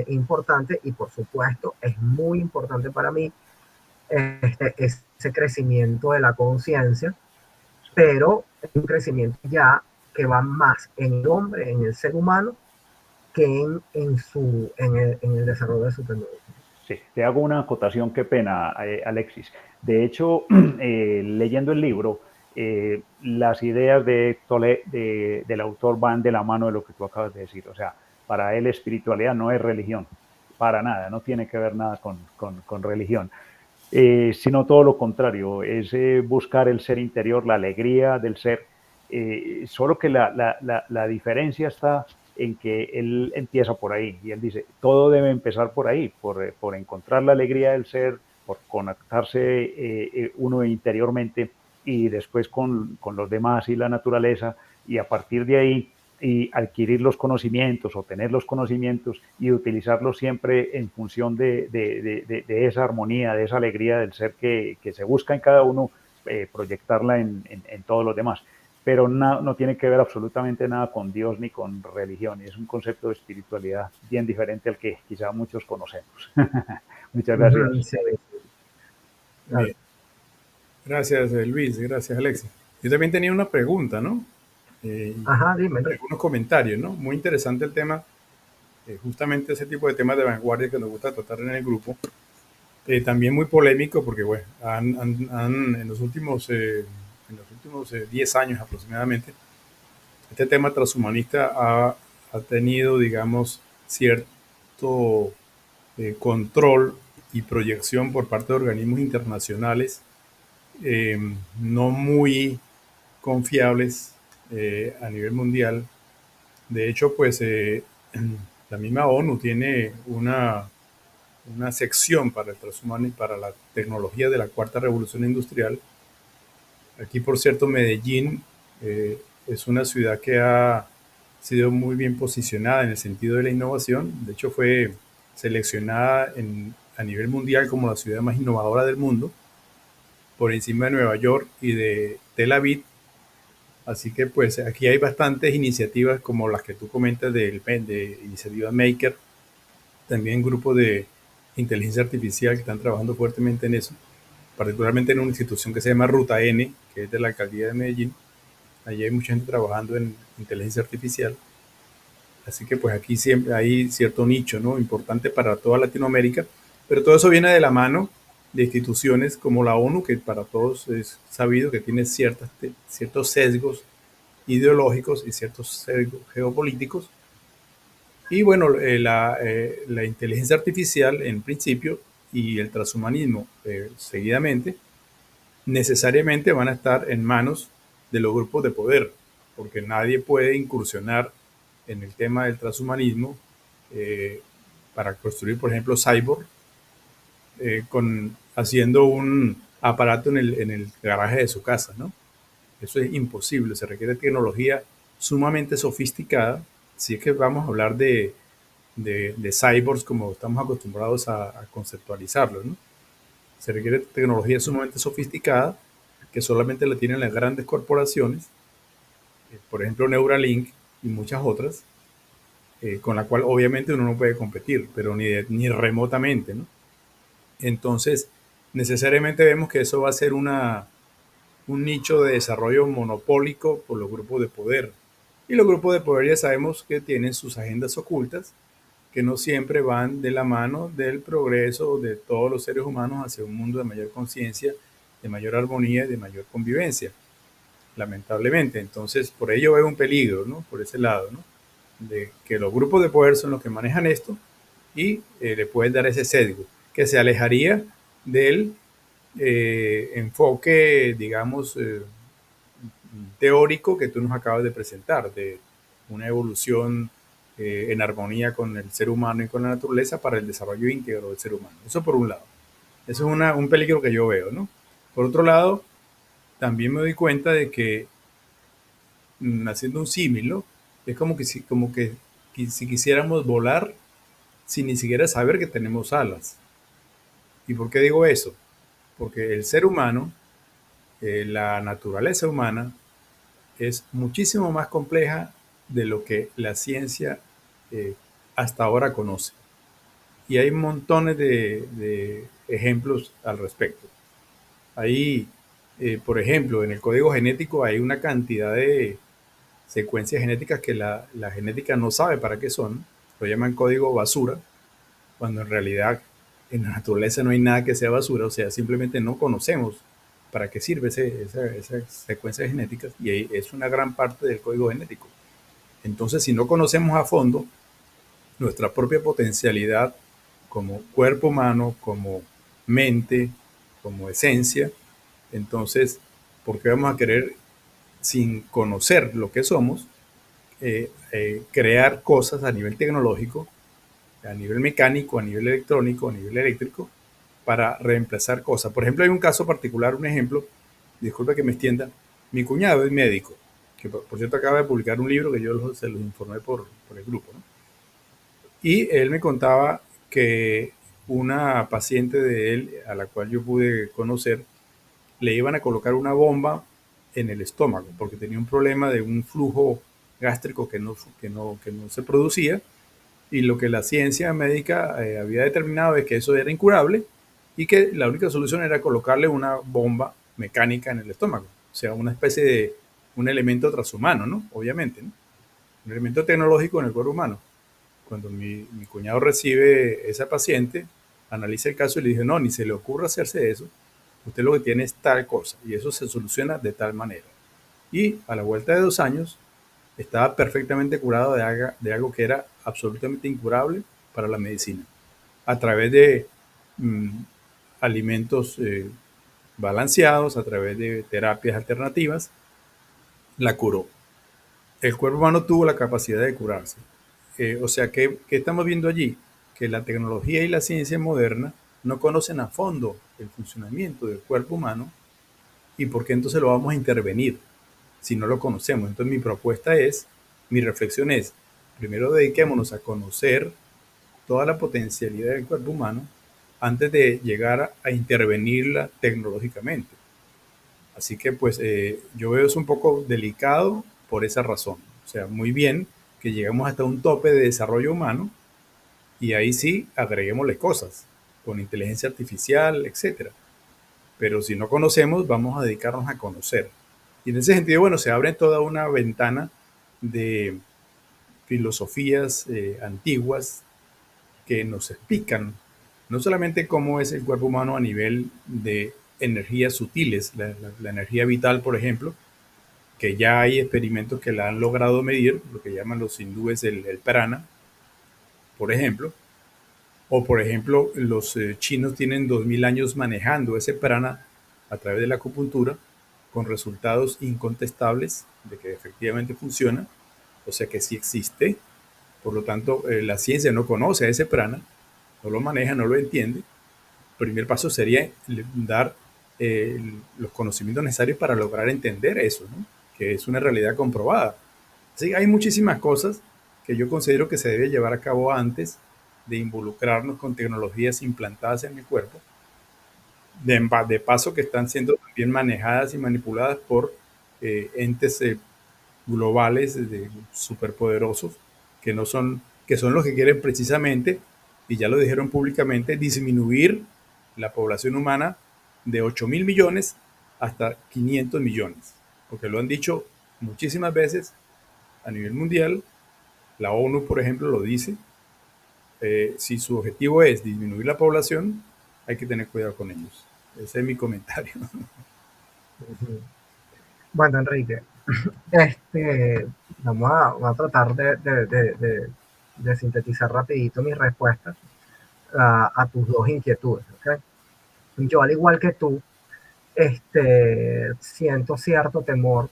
importante y por supuesto es muy importante para mí ese crecimiento de la conciencia, pero es un crecimiento ya que va más en el hombre, en el ser humano, que en el desarrollo de su tecnología. Sí, te hago una acotación, qué pena, Alexis. De hecho, leyendo el libro, las ideas del autor van de la mano de lo que tú acabas de decir. O sea, para él espiritualidad no es religión, para nada, no tiene que ver nada con religión, sino todo lo contrario, es buscar el ser interior, la alegría del ser, solo que la diferencia está en que él empieza por ahí y él dice, todo debe empezar por ahí, por encontrar la alegría del ser, por conectarse uno interiormente y después con los demás y la naturaleza, y a partir de ahí y adquirir los conocimientos o tener los conocimientos y utilizarlos siempre en función de esa armonía, de esa alegría del ser que se busca en cada uno, proyectarla en todos los demás. Pero no tiene que ver absolutamente nada con Dios ni con religión, es un concepto de espiritualidad bien diferente al que quizá muchos conocemos. Muchas gracias. Sí, sí. Bien. Gracias, Luis. Gracias, Alexis. Yo también tenía una pregunta, ¿no? Ajá, dime. Algunos comentarios, ¿no? Muy interesante el tema, justamente ese tipo de temas de vanguardia que nos gusta tratar en el grupo. También muy polémico porque, bueno, en los últimos 10 años aproximadamente, este tema transhumanista ha tenido, digamos, cierto control y proyección por parte de organismos internacionales no muy confiables a nivel mundial. De hecho, pues la misma ONU tiene una sección para el transhumano y para la tecnología de la cuarta revolución industrial. Aquí, por cierto, Medellín es una ciudad que ha sido muy bien posicionada en el sentido de la innovación. De hecho, fue seleccionada a nivel mundial como la ciudad más innovadora del mundo, por encima de Nueva York y de Tel Aviv. Así que pues aquí hay bastantes iniciativas como las que tú comentas de iniciativa Maker, también grupos de inteligencia artificial que están trabajando fuertemente en eso, particularmente en una institución que se llama Ruta N, que es de la alcaldía de Medellín. Allí hay mucha gente trabajando en inteligencia artificial. Así que pues aquí siempre hay cierto nicho, ¿no? Importante para toda Latinoamérica, pero todo eso viene de la mano de instituciones como la ONU, que para todos es sabido que tiene ciertos sesgos ideológicos y ciertos sesgos geopolíticos. Y bueno, la inteligencia artificial en principio y el transhumanismo seguidamente necesariamente van a estar en manos de los grupos de poder, porque nadie puede incursionar en el tema del transhumanismo eh, para construir, por ejemplo, cyborg, haciendo un aparato en el garaje de su casa, ¿no? Eso es imposible, se requiere tecnología sumamente sofisticada, si es que vamos a hablar de cyborgs como estamos acostumbrados a conceptualizarlo, ¿no? Se requiere tecnología sumamente sofisticada que solamente la tienen las grandes corporaciones, por ejemplo Neuralink y muchas otras, con la cual obviamente uno no puede competir, pero ni remotamente, ¿no? Entonces, necesariamente vemos que eso va a ser un nicho de desarrollo monopólico por los grupos de poder. Y los grupos de poder ya sabemos que tienen sus agendas ocultas, que no siempre van de la mano del progreso de todos los seres humanos hacia un mundo de mayor conciencia, de mayor armonía y de mayor convivencia, lamentablemente. Entonces, por ello veo un peligro, ¿no? Por ese lado, ¿no? De que los grupos de poder son los que manejan esto y le pueden dar ese sesgo, que se alejaría del enfoque, digamos, teórico que tú nos acabas de presentar, de una evolución en armonía con el ser humano y con la naturaleza para el desarrollo íntegro del ser humano. Eso por un lado. Eso es un peligro que yo veo, ¿no? Por otro lado, también me doy cuenta de que, haciendo un símil, ¿no? Es como que si quisiéramos volar sin ni siquiera saber que tenemos alas. ¿Y por qué digo eso? Porque el ser humano, la naturaleza humana, es muchísimo más compleja de lo que la ciencia eh, hasta ahora conoce. Y hay montones de ejemplos al respecto. Ahí, por ejemplo, en el código genético hay una cantidad de secuencias genéticas que la genética no sabe para qué son. Lo llaman código basura, cuando en realidad en la naturaleza no hay nada que sea basura, o sea, simplemente no conocemos para qué sirve esas secuencias genéticas y es una gran parte del código genético. Entonces, si no conocemos a fondo nuestra propia potencialidad como cuerpo humano, como mente, como esencia, entonces, ¿por qué vamos a querer, sin conocer lo que somos, crear cosas a nivel tecnológico, a nivel mecánico, a nivel electrónico, a nivel eléctrico, para reemplazar cosas. Por ejemplo, hay un caso particular, un ejemplo, disculpa que me extienda, mi cuñado es médico, que por cierto acaba de publicar un libro que yo se los informé por el grupo, ¿no? Y él me contaba que una paciente de él, a la cual yo pude conocer, le iban a colocar una bomba en el estómago porque tenía un problema de un flujo gástrico que no se producía, y lo que la ciencia médica había determinado es que eso era incurable y que la única solución era colocarle una bomba mecánica en el estómago, o sea, una especie de un elemento transhumano, ¿no? Obviamente, ¿no? Un elemento tecnológico en el cuerpo humano. Cuando mi cuñado recibe esa paciente, analiza el caso y le dice, no, ni se le ocurra hacerse eso, usted lo que tiene es tal cosa y eso se soluciona de tal manera. Y a la vuelta de 2 años estaba perfectamente curado de algo que era absolutamente incurable para la medicina, a través de mm, alimentos balanceados, a través de terapias alternativas, la curó. El cuerpo humano tuvo la capacidad de curarse. O sea, ¿qué estamos viendo allí? Que la tecnología y la ciencia moderna no conocen a fondo el funcionamiento del cuerpo humano, y por qué entonces lo vamos a intervenir si no lo conocemos. Entonces mi reflexión es, primero dediquémonos a conocer toda la potencialidad del cuerpo humano antes de llegar a intervenirla tecnológicamente. Así que pues yo veo es un poco delicado por esa razón. O sea, muy bien que llegamos hasta un tope de desarrollo humano y ahí sí agreguémosle cosas con inteligencia artificial, etcétera. Pero si no conocemos, vamos a dedicarnos a conocer. Y en ese sentido, bueno, se abre toda una ventana de filosofías antiguas que nos explican no solamente cómo es el cuerpo humano a nivel de energías sutiles, la energía vital, por ejemplo, que ya hay experimentos que la han logrado medir, lo que llaman los hindúes el prana, por ejemplo, o por ejemplo los chinos tienen 2000 años manejando ese prana a través de la acupuntura con resultados incontestables de que efectivamente funciona, o sea que sí existe. Por lo tanto, la ciencia no conoce a ese prana, no lo maneja, no lo entiende. El primer paso sería dar los conocimientos necesarios para lograr entender eso, ¿no? Que es una realidad comprobada. Sí, hay muchísimas cosas que yo considero que se debe llevar a cabo antes de involucrarnos con tecnologías implantadas en el cuerpo, de paso que están siendo también manejadas y manipuladas por entes globales superpoderosos que no son, que son los que quieren precisamente, y ya lo dijeron públicamente, disminuir la población humana de 8.000 millones hasta 500 millones, porque lo han dicho muchísimas veces a nivel mundial. La ONU, por ejemplo, lo dice. Si su objetivo es disminuir la población, hay que tener cuidado con ellos. Ese es mi comentario. Bueno, Enrique, vamos a tratar de sintetizar rapidito mis respuestas a tus dos inquietudes. ¿Okay? Yo, al igual que tú, siento cierto temor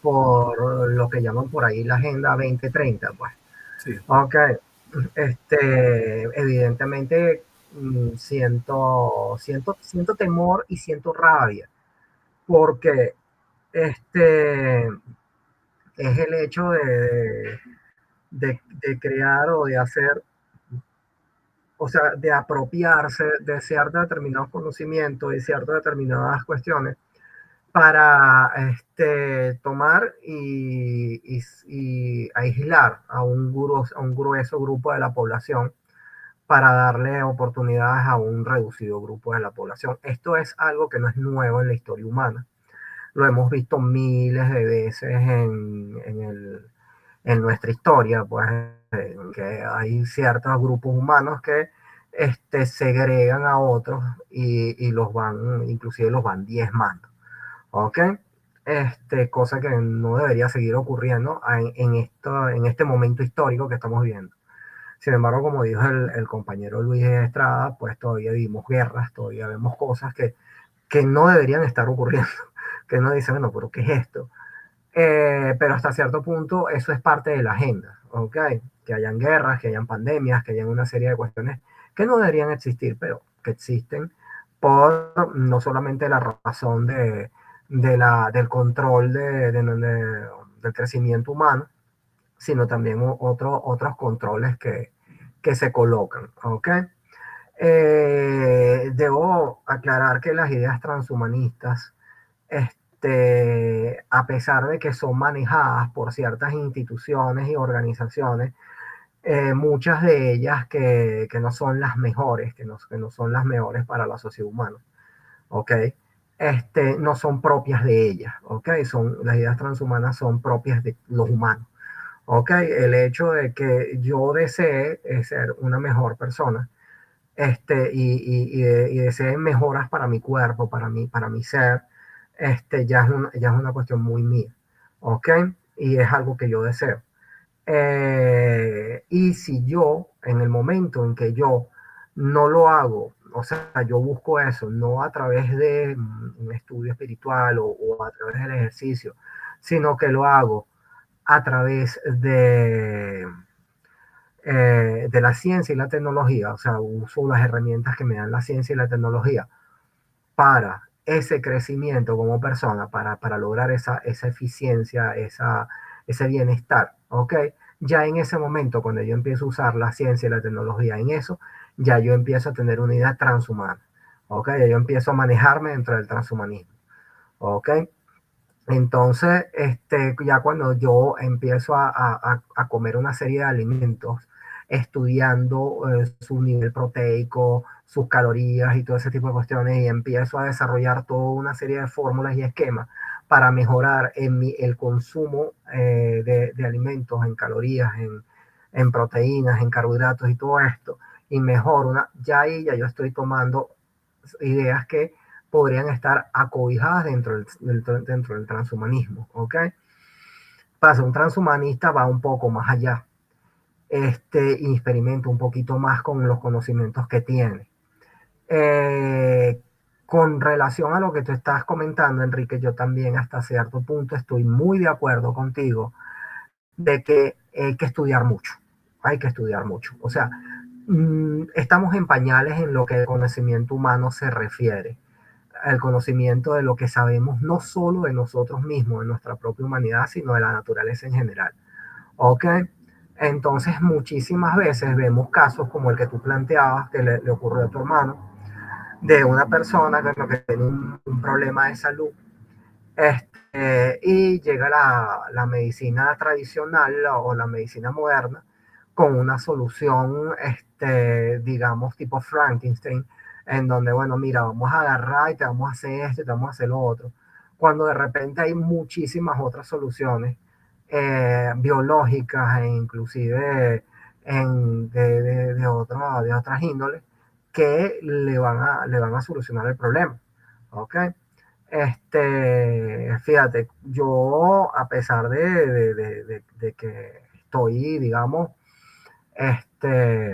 por lo que llaman por ahí la Agenda 2030, pues. Sí. Ok, evidentemente siento temor y siento rabia, porque este es el hecho de crear o de hacer, o sea, de apropiarse de ciertos determinados conocimientos y ciertas determinadas cuestiones para tomar y aislar a un grueso grupo de la población para darle oportunidades a un reducido grupo de la población. Esto es algo que no es nuevo en la historia humana. Lo hemos visto miles de veces en nuestra historia, pues, que hay ciertos grupos humanos que segregan a otros y los van, inclusive los van diezmando. ¿Ok? Cosa que no debería seguir ocurriendo en este momento histórico que estamos viviendo. Sin embargo, como dijo el compañero Luis Estrada, pues todavía vivimos guerras, todavía vemos cosas que no deberían estar ocurriendo, que uno dice, bueno, pero ¿qué es esto? Pero hasta cierto punto eso es parte de la agenda, ¿ok? Que hayan guerras, que hayan pandemias, que hayan una serie de cuestiones que no deberían existir, pero que existen por no solamente la razón del control del crecimiento humano, sino también otros controles que se colocan, ¿ok? Debo aclarar que las ideas transhumanistas, a pesar de que son manejadas por ciertas instituciones y organizaciones, muchas de ellas que no son las mejores, que no son las mejores para la sociedad humana, ¿ok? No son propias de ellas, ¿ok? Las ideas transhumanas son propias de los humanos, ¿ok? El hecho de que yo desee ser una mejor persona, y desee mejoras para mi cuerpo, para mi ser, ya es una cuestión muy mía, ¿ok? Y es algo que yo deseo. Y si yo, en el momento en que yo no lo hago, o sea, yo busco eso, no a través de un estudio espiritual o a través del ejercicio, sino que lo hago a través de la ciencia y la tecnología, o sea, uso las herramientas que me dan la ciencia y la tecnología para ese crecimiento como persona, para lograr esa eficiencia, ese bienestar, ¿ok? Ya en ese momento, cuando yo empiezo a usar la ciencia y la tecnología en eso, ya yo empiezo a tener una idea transhumana, ¿ok? Ya yo empiezo a manejarme dentro del transhumanismo, ¿ok? Entonces, ya cuando yo empiezo a comer una serie de alimentos, estudiando su nivel proteico, sus calorías y todo ese tipo de cuestiones, y empiezo a desarrollar toda una serie de fórmulas y esquemas para mejorar el consumo de alimentos en calorías, en proteínas, en carbohidratos y todo esto, y mejor ya ahí ya yo estoy tomando ideas que podrían estar acobijadas dentro del transhumanismo, ¿ok? Pasa, un transhumanista va un poco más allá, y experimenta un poquito más con los conocimientos que tiene. Con relación a lo que tú estás comentando, Enrique, yo también hasta cierto punto estoy muy de acuerdo contigo de que hay que estudiar mucho, hay que estudiar mucho. O sea, estamos en pañales en lo que el conocimiento humano se refiere, el conocimiento de lo que sabemos no solo de nosotros mismos, de nuestra propia humanidad, sino de la naturaleza en general. ¿Ok? Entonces, muchísimas veces vemos casos como el que tú planteabas, que le ocurrió a tu hermano, de una persona que tiene un problema de salud, y llega la medicina tradicional o la medicina moderna con una solución, digamos, tipo Frankenstein, en donde, bueno, mira, vamos a agarrar y te vamos a hacer esto y te vamos a hacer lo otro, cuando de repente hay muchísimas otras soluciones biológicas e inclusive de otras índoles que le van a solucionar el problema, ¿ok? Fíjate, yo a pesar de que estoy, digamos,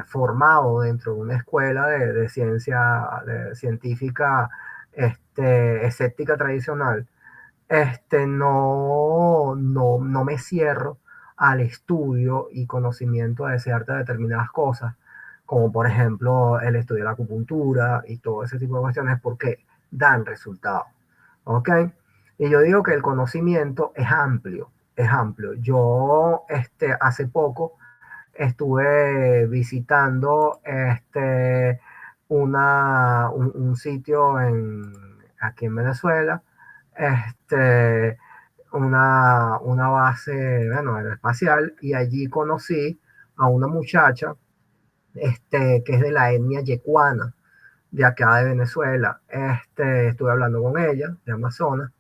formado dentro de una escuela de ciencia científica, escéptica tradicional, no me cierro al estudio y conocimiento de ciertas determinadas cosas, como por ejemplo el estudio de la acupuntura y todo ese tipo de cuestiones, porque dan resultados. ¿Ok? Y yo digo que el conocimiento es amplio, es amplio. Yo, hace poco estuve visitando, un sitio aquí en Venezuela, este, una base, bueno, aeroespacial, y allí conocí a una muchacha, que es de la etnia yecuana, de acá de Venezuela. Estuve hablando con ella, de Amazonas,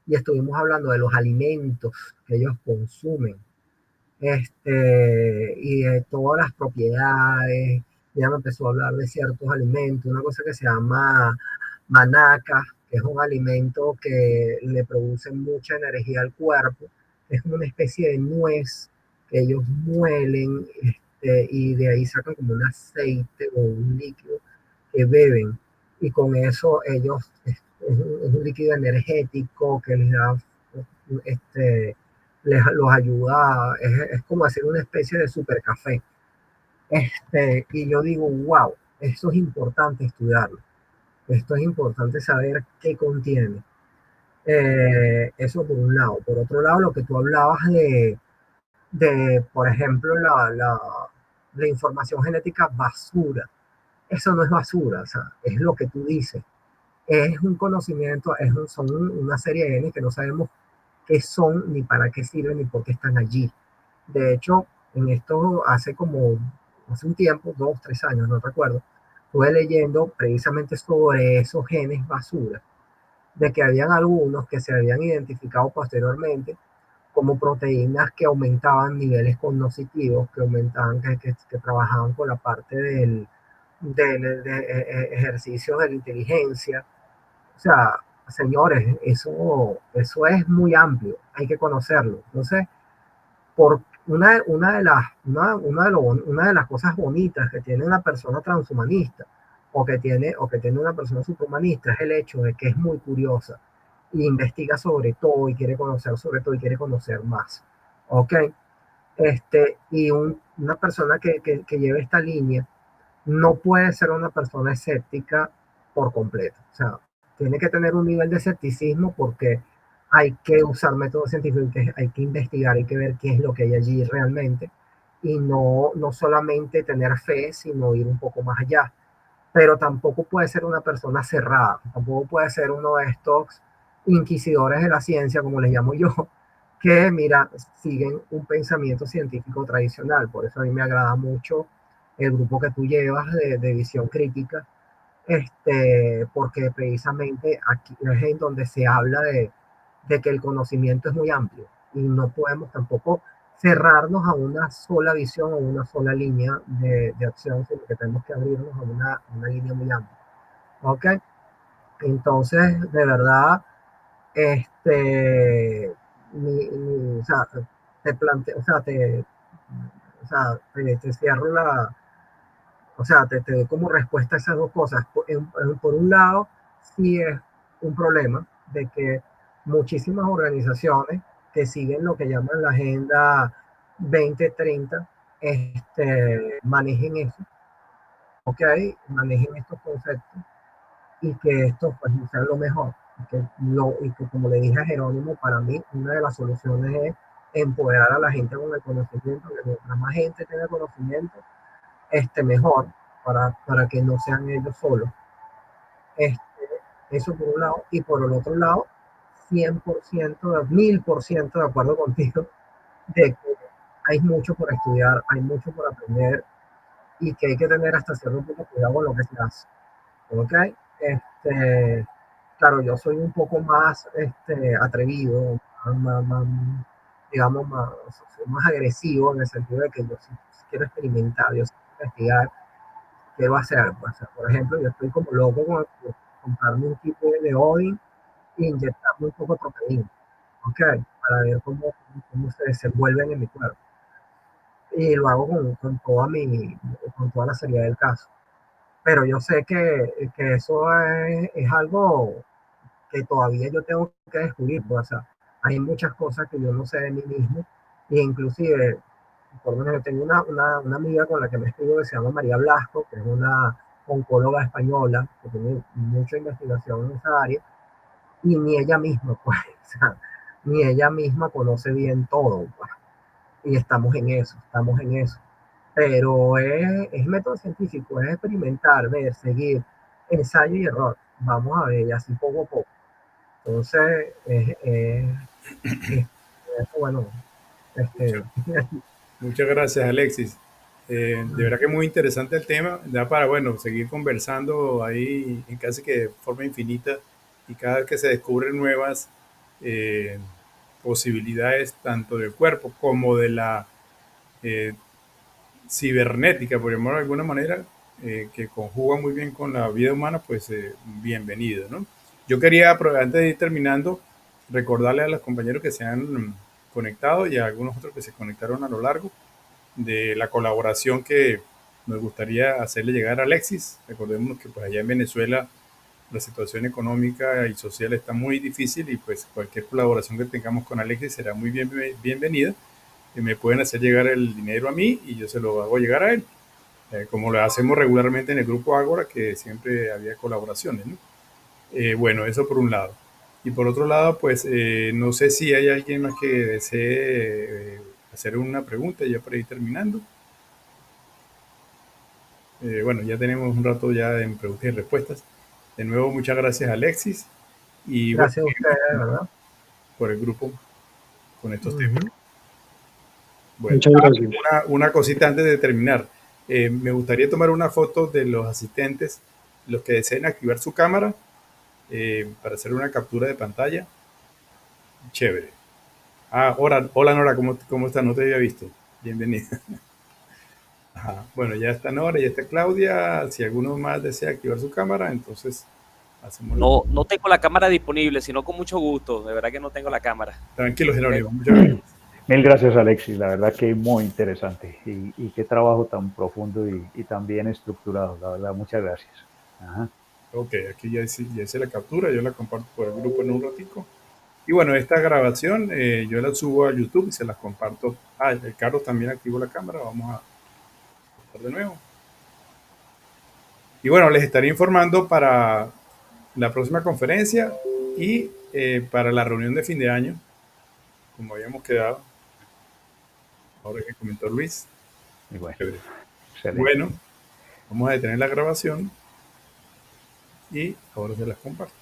y estuvimos hablando de los alimentos que ellos consumen, y de todas las propiedades. Ella me empezó a hablar de ciertos alimentos, una cosa que se llama manaca, que es un alimento que le produce mucha energía al cuerpo. Es una especie de nuez que ellos muelen, y de ahí sacan como un aceite o un líquido que beben. Y con eso ellos, es un líquido energético que les da, los ayuda, es como hacer una especie de super café. Y yo digo, wow, Eso es importante estudiarlo. Esto es importante saber qué contiene. Eso por un lado. Por otro lado, lo que tú hablabas por ejemplo, la información genética basura. Eso no es basura, o sea, es lo que tú dices. Es un conocimiento, son una serie de genes que no sabemos qué son, ni para qué sirven, ni por qué están allí. De hecho, en esto hace un tiempo, 2, 3 años, no recuerdo, estuve leyendo precisamente sobre esos genes basura, de que habían algunos que se habían identificado posteriormente como proteínas que aumentaban niveles cognitivos, que aumentaban, que trabajaban con la parte de ejercicios de la inteligencia. O sea, señores, eso es muy amplio, hay que conocerlo. Entonces, por una de las cosas bonitas que tiene una persona transhumanista o que tiene una persona superhumanista es el hecho de que es muy curiosa e investiga sobre todo y quiere conocer sobre todo y quiere conocer más. ¿Ok? Una persona que lleve esta línea no puede ser una persona escéptica por completo. O sea, tiene que tener un nivel de escepticismo porque hay que usar métodos científicos, hay que investigar, hay que ver qué es lo que hay allí realmente y no solamente tener fe, sino ir un poco más allá. Pero tampoco puede ser una persona cerrada, tampoco puede ser uno de estos inquisidores de la ciencia, como les llamo yo, que, mira, siguen un pensamiento científico tradicional. Por eso a mí me agrada mucho el grupo que tú llevas de visión crítica, porque precisamente aquí es en donde se habla de que el conocimiento es muy amplio y no podemos tampoco cerrarnos a una sola visión o una sola línea de acción, sino que tenemos que abrirnos a una línea muy amplia. ¿Ok? Entonces, de verdad, o sea, te planteo, te cierro o sea, te doy como respuesta a esas dos cosas. Por un lado, sí es un problema de que muchísimas organizaciones que siguen lo que llaman la Agenda 2030, manejen eso, ¿ok? Manejen estos conceptos y que esto pues no sea lo mejor. Y que como le dije a Jerónimo, para mí una de las soluciones es empoderar a la gente con el conocimiento, que mientras más gente tenga conocimiento, mejor, para que no sean ellos solos. Este, Eso por un lado, y por el otro lado, 100%, 1000% de acuerdo contigo, de que hay mucho por estudiar, hay mucho por aprender, y que hay que tener hasta cierto punto cuidado con lo que se hace. ¿Ok? Claro, yo soy un poco más atrevido, digamos, más agresivo en el sentido de que yo sí quiero experimentar, yo sí quiero investigar, quiero hacer. Pues, o sea, por ejemplo, yo estoy como loco con comprarme un tipo de Odin e inyectarme un poco de proteína, ¿ok? Para ver cómo se desenvuelven en mi cuerpo. Y lo hago con toda la seriedad del caso. Pero yo sé que eso es algo que todavía yo tengo que descubrir. Pues, o sea, hay muchas cosas que yo no sé de mí mismo, e inclusive, por lo menos yo tengo una amiga con la que me escribo que se llama María Blasco, que es una oncóloga española que tiene mucha investigación en esa área, y ni ella misma, pues, o sea, ni ella misma conoce bien todo, pues, y estamos en eso. Pero es método científico, es experimentar, ver, seguir, ensayo y error. Vamos a ver, y así poco a poco. Entonces, bueno, Muchas, este, muchas gracias, Alexis. De verdad que muy interesante el tema. Da para, bueno, seguir conversando ahí en casi que de forma infinita y cada vez que se descubren nuevas eh, posibilidades tanto del cuerpo como de la eh, cibernética, por llamarlo de alguna manera, que conjuga muy bien con la vida humana, pues bienvenido, ¿no? Yo quería, antes de ir terminando, recordarle a los compañeros que se han conectado y a algunos otros que se conectaron a lo largo de la colaboración que nos gustaría hacerle llegar a Alexis. Recordemos que pues allá en Venezuela la situación económica y social está muy difícil y pues cualquier colaboración que tengamos con Alexis será muy bienvenida. Que me pueden hacer llegar el dinero a mí y yo se lo hago llegar a él. como lo hacemos regularmente en el grupo Ágora, que siempre había colaboraciones, ¿no? Bueno, eso por un lado. Y por otro lado, pues no sé si hay alguien más que desee hacer una pregunta, ya por ahí terminando. Bueno, ya tenemos un rato ya en preguntas y respuestas. De nuevo, muchas gracias, Alexis. Y bueno, Gracias a ustedes, ¿verdad? por el grupo con estos temas. Bueno, Muchas gracias. una cosita antes de terminar. Me gustaría tomar una foto de los asistentes, los que deseen activar su cámara para hacer una captura de pantalla. Chévere. Ah, hola Nora, ¿cómo estás? No te había visto. Bienvenida. Ajá. Bueno, ya está Nora, ya está Claudia. Si alguno más desea activar su cámara, entonces hacemos No, no tengo la cámara disponible, sino con mucho gusto. De verdad que no tengo la cámara. Tranquilo, Jerónimo. Muchas gracias. Mil gracias, Alexis. La verdad que muy interesante y qué trabajo tan profundo y tan bien estructurado. La verdad, muchas gracias. Ajá. Ok, aquí ya hice la captura, yo la comparto por el grupo en un ratico. Y bueno, esta grabación yo la subo a YouTube y se las comparto. Ah, el Carlos también activó la cámara, vamos a estar de nuevo. Y bueno, les estaré informando para la próxima conferencia y para la reunión de fin de año, como habíamos quedado, ahora que comentó Luis. Y bueno, Chévere. excelente. Bueno, vamos a detener la grabación y ahora se las comparto.